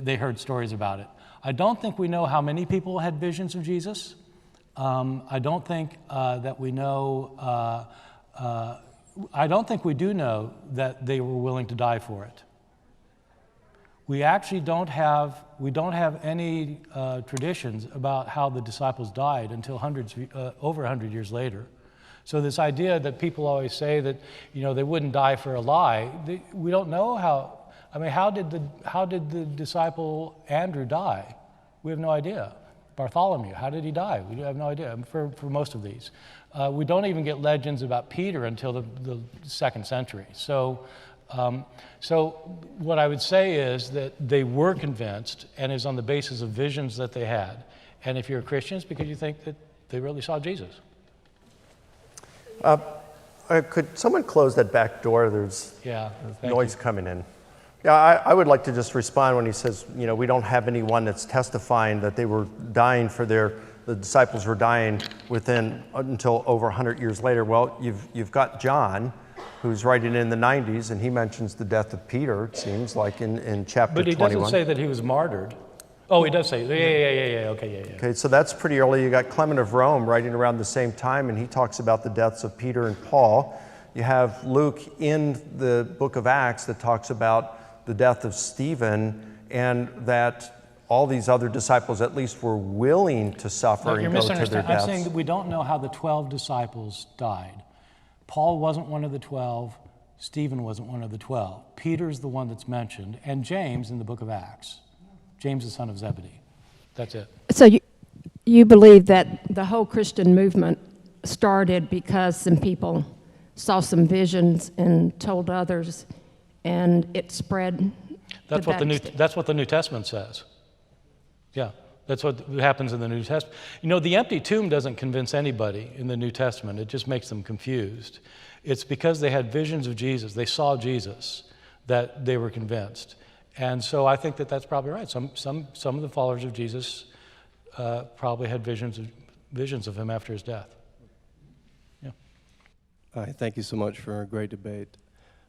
They heard stories about it. I don't think we know how many people had visions of Jesus. I don't think that we know, I don't think we do know that they were willing to die for it. We actually don't have any traditions about how the disciples died until over 100 years later. So this idea that people always say that, they wouldn't die for a lie, we don't know how. I mean, how did the disciple Andrew die? We have no idea. Bartholomew, how did he die? We have no idea for most of these. We don't even get legends about Peter until the 2nd century. So what I would say is that they were convinced, and is on the basis of visions that they had. And if you're a Christian, it's because you think that they really saw Jesus. Could someone close that back door? There's noise coming in. Yeah, I would like to just respond when he says, we don't have anyone that's testifying that they were dying the disciples were dying until over 100 years later. Well, you've got John, who's writing in the 90s, and he mentions the death of Peter, it seems like in chapter 21. But he doesn't say that he was martyred. Oh, he does say, okay. Okay, so that's pretty early. You got Clement of Rome writing around the same time, and he talks about the deaths of Peter and Paul. You have Luke in the book of Acts that talks about the death of Stephen, and that all these other disciples at least were willing to suffer and go to their deaths. I'm saying that we don't know how the 12 disciples died. Paul wasn't one of the 12. Stephen wasn't one of the 12. Peter's the one that's mentioned, and James in the book of Acts. James, the son of Zebedee. That's it. So you believe that the whole Christian movement started because some people saw some visions and told others, and it spread. That's what the New Testament says. Yeah, that's what happens in the New Testament. The empty tomb doesn't convince anybody in the New Testament. It just makes them confused. It's because they had visions of Jesus, they saw Jesus, that they were convinced. And so I think that that's probably right. Some of the followers of Jesus probably had visions of him after his death. Yeah. All right, thank you so much for a great debate.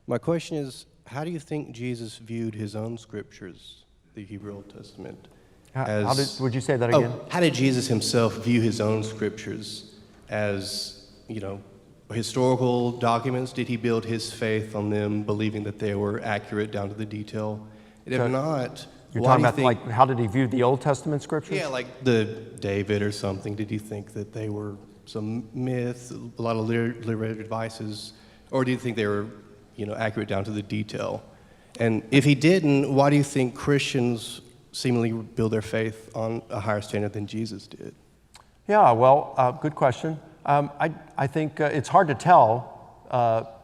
My question is, how do you think Jesus viewed his own scriptures, the Hebrew Old Testament? Would you say that again? How did Jesus himself view his own scriptures as, historical documents? Did he build his faith on them, believing that they were accurate down to the detail? And if not, You're why talking do you about, think, like, how did he view the Old Testament scriptures? yeah, like the David or something, did he think that they were some myth, a lot of literary devices, or do you think they were, accurate down to the detail? And if he didn't, why do you think Christians seemingly build their faith on a higher standard than Jesus did? Yeah, well, good question. I think it's hard to tell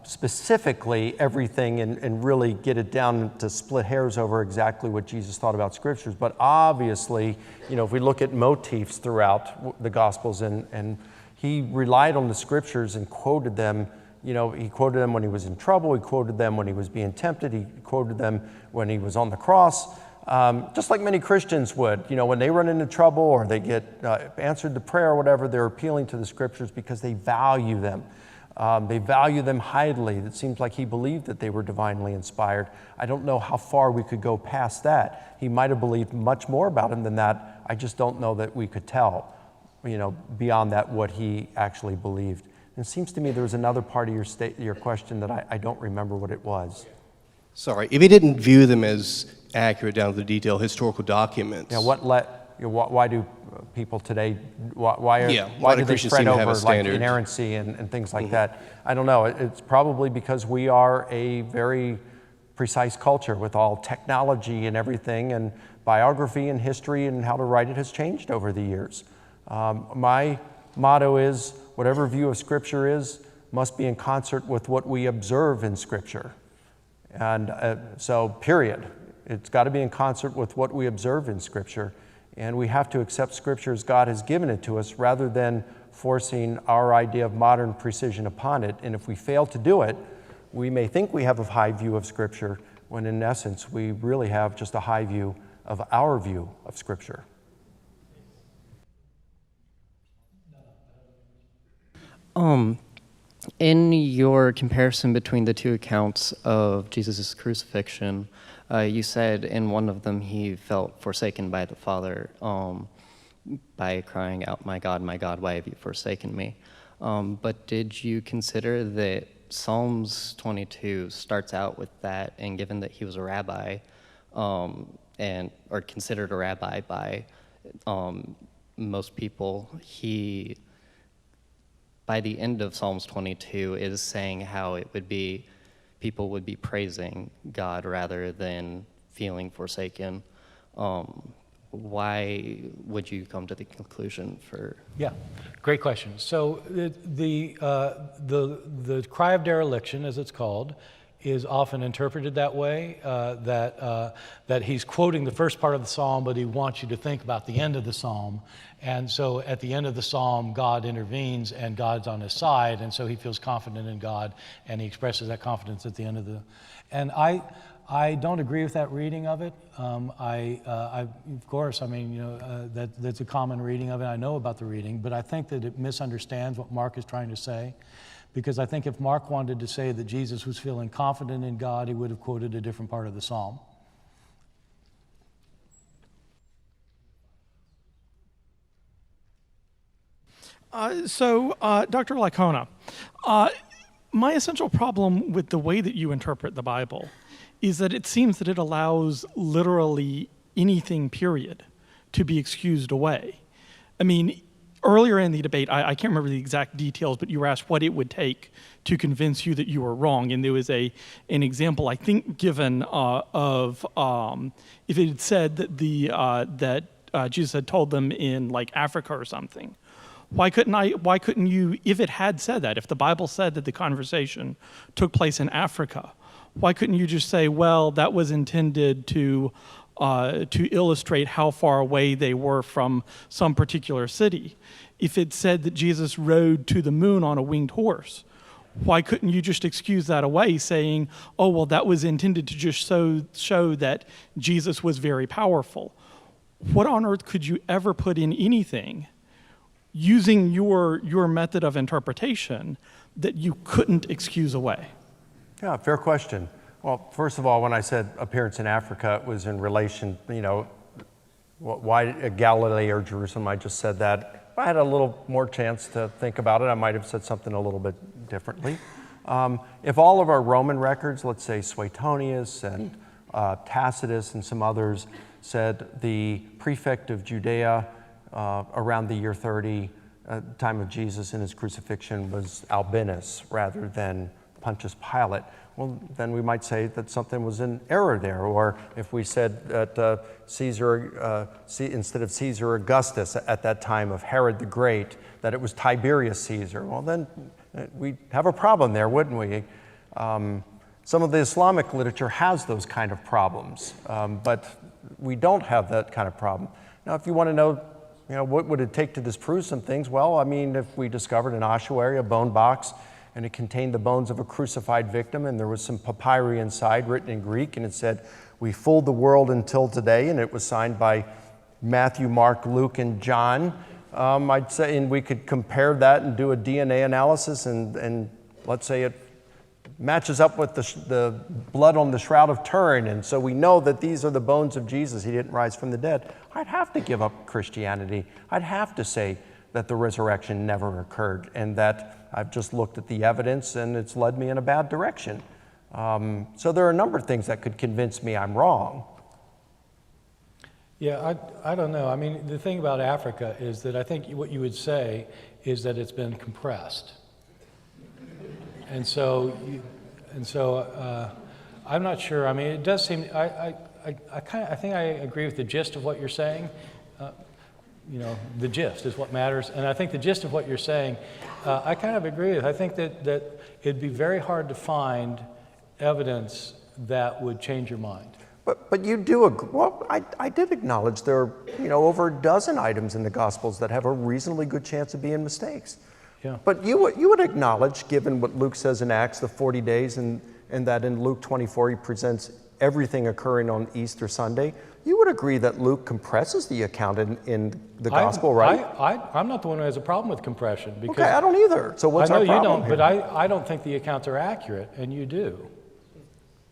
specifically everything and really get it down to split hairs over exactly what Jesus thought about scriptures. But obviously, if we look at motifs throughout the Gospels, and he relied on the scriptures and quoted them. He quoted them when he was in trouble. He quoted them when he was being tempted. He quoted them when he was on the cross. Just like many Christians would, when they run into trouble or they get answered the prayer or whatever, they're appealing to the scriptures because they value them. They value them highly. It seems like he believed that they were divinely inspired. I don't know how far we could go past that. He might have believed much more about him than that. I just don't know that we could tell, beyond that what he actually believed. And it seems to me there was another part of your question that I don't remember what it was. Sorry, if he didn't view them as accurate down to the detail historical documents. Yeah, why do people today, why do they Christians fret seem to have over a standard? inerrancy and things like that? I don't know. It's probably because we are a very precise culture with all technology and everything, and biography and history and how to write it has changed over the years. My motto is, whatever view of Scripture is, must be in concert with what we observe in Scripture. And so, period. It's got to be in concert with what we observe in Scripture. And we have to accept Scripture as God has given it to us rather than forcing our idea of modern precision upon it. And if we fail to do it, we may think we have a high view of Scripture, when in essence we really have just a high view of our view of Scripture. In your comparison between the two accounts of Jesus' crucifixion, you said in one of them he felt forsaken by the Father by crying out, my God, why have you forsaken me?" But did you consider that Psalms 22 starts out with that, and given that he was a rabbi, or considered a rabbi by most people, he, by the end of Psalms 22, is saying how it would be, people would be praising God rather than feeling forsaken. Why would you come to the conclusion for? Yeah, great question. So the cry of dereliction, as it's called, is often interpreted that way, that he's quoting the first part of the psalm, but he wants you to think about the end of the psalm. And so at the end of the psalm, God intervenes and God's on his side, and so he feels confident in God, and he expresses that confidence at the end of the... And I don't agree with that reading of it. Of course, I mean, that's a common reading of it. I know about the reading, but I think that it misunderstands what Mark is trying to say. Because I think if Mark wanted to say that Jesus was feeling confident in God, he would have quoted a different part of the psalm. Dr. Licona, my essential problem with the way that you interpret the Bible is that it seems that it allows literally anything, period, to be excused away. I mean, earlier in the debate, I can't remember the exact details, but you were asked what it would take to convince you that you were wrong, and there was an example, I think, given of if it had said that Jesus had told them in like Africa or something. Why couldn't you, if it had said that, if the Bible said that the conversation took place in Africa, why couldn't you just say, well, that was intended to illustrate how far away they were from some particular city? If it said that Jesus rode to the moon on a winged horse, why couldn't you just excuse that away, saying, oh, well, that was intended to just show that Jesus was very powerful? What on earth could you ever put in anything using your method of interpretation that you couldn't excuse away? Yeah, fair question. Well, first of all, when I said appearance in Africa, it was in relation, why Galilee or Jerusalem? I just said that. If I had a little more chance to think about it, I might have said something a little bit differently. If all of our Roman records, let's say Suetonius and Tacitus and some others, said the prefect of Judea around the year 30, time of Jesus and his crucifixion, was Albinus rather than Pontius Pilate, well, then we might say that something was in error there. Or if we said that Caesar, instead of Caesar Augustus at that time of Herod the Great, that it was Tiberius Caesar, well, then we'd have a problem there, wouldn't we? Some of the Islamic literature has those kind of problems, but we don't have that kind of problem. Now, if you want to know, what would it take to disprove some things? Well, I mean, if we discovered an ossuary, a bone box, and it contained the bones of a crucified victim, and there was some papyri inside written in Greek, and it said, "We fooled the world until today," and it was signed by Matthew, Mark, Luke, and John, I'd say, and we could compare that and do a DNA analysis, and let's say it matches up with the blood on the Shroud of Turin, and so we know that these are the bones of Jesus. He didn't rise from the dead. I'd have to give up Christianity. I'd have to say that the resurrection never occurred, and that I've just looked at the evidence and it's led me in a bad direction. So there are a number of things that could convince me I'm wrong. Yeah, I don't know. I mean, the thing about Africa is that I think what you would say is that it's been compressed. And so I'm not sure. I mean, it does seem, I think I agree with the gist of what you're saying. The gist is what matters. And I think the gist of what you're saying, I kind of agree with. I think that it'd be very hard to find evidence that would change your mind. But you do agree. Well, I did acknowledge there are over a dozen items in the Gospels that have a reasonably good chance of being mistakes. Yeah. But you would acknowledge, given what Luke says in Acts, the 40 days, and that in Luke 24 he presents everything occurring on Easter Sunday, you would agree that Luke compresses the account in the Gospel, right? I'm not the one who has a problem with compression. Because okay, I don't either. So what's our problem? I know you don't, here? but I don't think the accounts are accurate, and you do.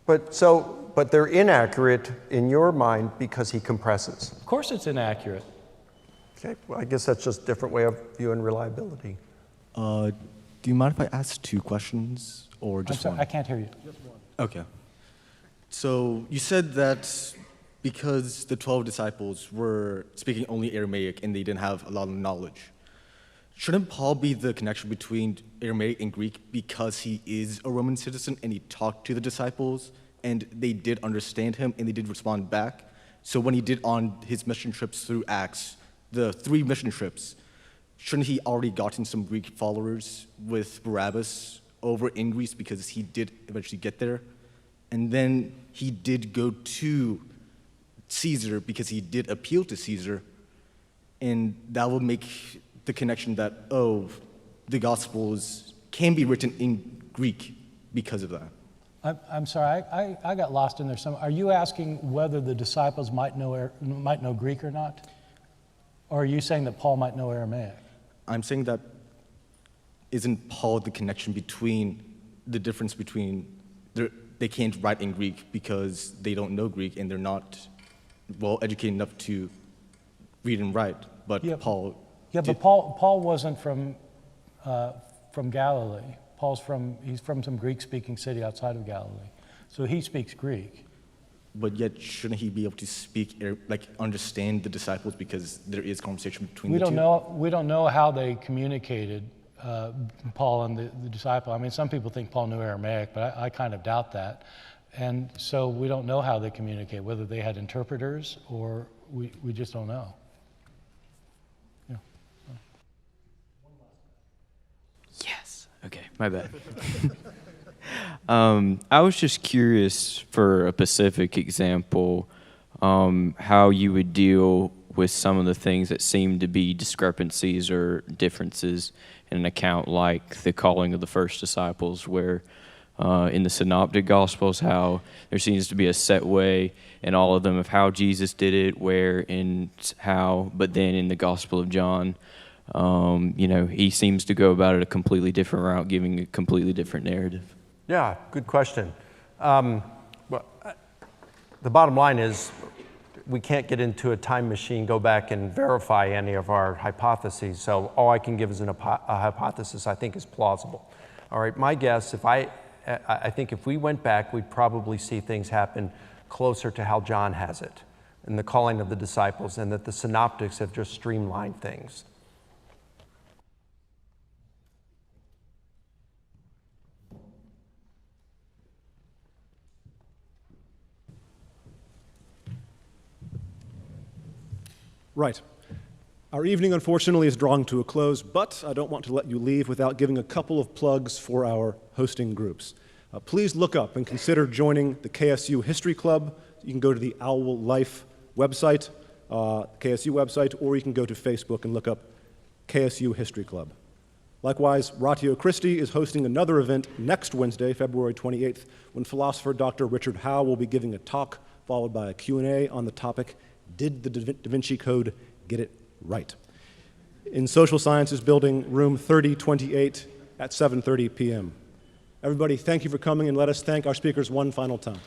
But they're inaccurate in your mind because he compresses. Of course it's inaccurate. Okay, well, I guess that's just a different way of viewing reliability. Do you mind if I ask two questions or just I'm sorry, one? I can't hear you. Just one. Okay. So you said that because the 12 disciples were speaking only Aramaic and they didn't have a lot of knowledge, shouldn't Paul be the connection between Aramaic and Greek because he is a Roman citizen and he talked to the disciples and they did understand him and they did respond back? So when he did on his mission trips through Acts, the 3 mission trips, shouldn't he already gotten some Greek followers with Barabbas over in Greece because he did eventually get there? And then he did go to Caesar because he did appeal to Caesar, and that will make the connection that, the Gospels can be written in Greek because of that. I'm sorry, I got lost in there. Are you asking whether the disciples might know Greek or not? Or are you saying that Paul might know Aramaic? I'm saying that isn't Paul the connection between the difference between they can't write in Greek because they don't know Greek and they're not well educated enough to read and write. But yeah, Paul. Yeah, but Paul wasn't from Galilee. He's from some Greek-speaking city outside of Galilee, so he speaks Greek. But yet, shouldn't he be able to speak, understand the disciples because there is conversation between the two? We don't know how they communicated, Paul and the disciple. I mean, some people think Paul knew Aramaic, but I kind of doubt that. And so we don't know how they communicate, whether they had interpreters or we just don't know. Yeah. Yes. Okay, my bad. I was just curious, for a specific example, how you would deal with some of the things that seem to be discrepancies or differences in an account like the calling of the first disciples, where in the Synoptic Gospels, how there seems to be a set way in all of them of how Jesus did it, where and how, but then in the Gospel of John, he seems to go about it a completely different route, giving a completely different narrative. Yeah, good question. The bottom line is we can't get into a time machine, go back and verify any of our hypotheses. So all I can give is a hypothesis I think is plausible. All right, my guess, I think if we went back, we'd probably see things happen closer to how John has it in the calling of the disciples, and that the synoptics have just streamlined things. Right. Our evening, unfortunately, is drawing to a close, but I don't want to let you leave without giving a couple of plugs for our hosting groups. Please look up and consider joining the KSU History Club. You can go to the Owl Life website, KSU website, or you can go to Facebook and look up KSU History Club. Likewise, Ratio Christi is hosting another event next Wednesday, February 28th, when philosopher Dr. Richard Howe will be giving a talk, followed by a Q&A on the topic, Did the Da Vinci Code Get It Right? In Social Sciences Building, room 3028 at 7:30 p.m. Everybody, thank you for coming, and let us thank our speakers one final time.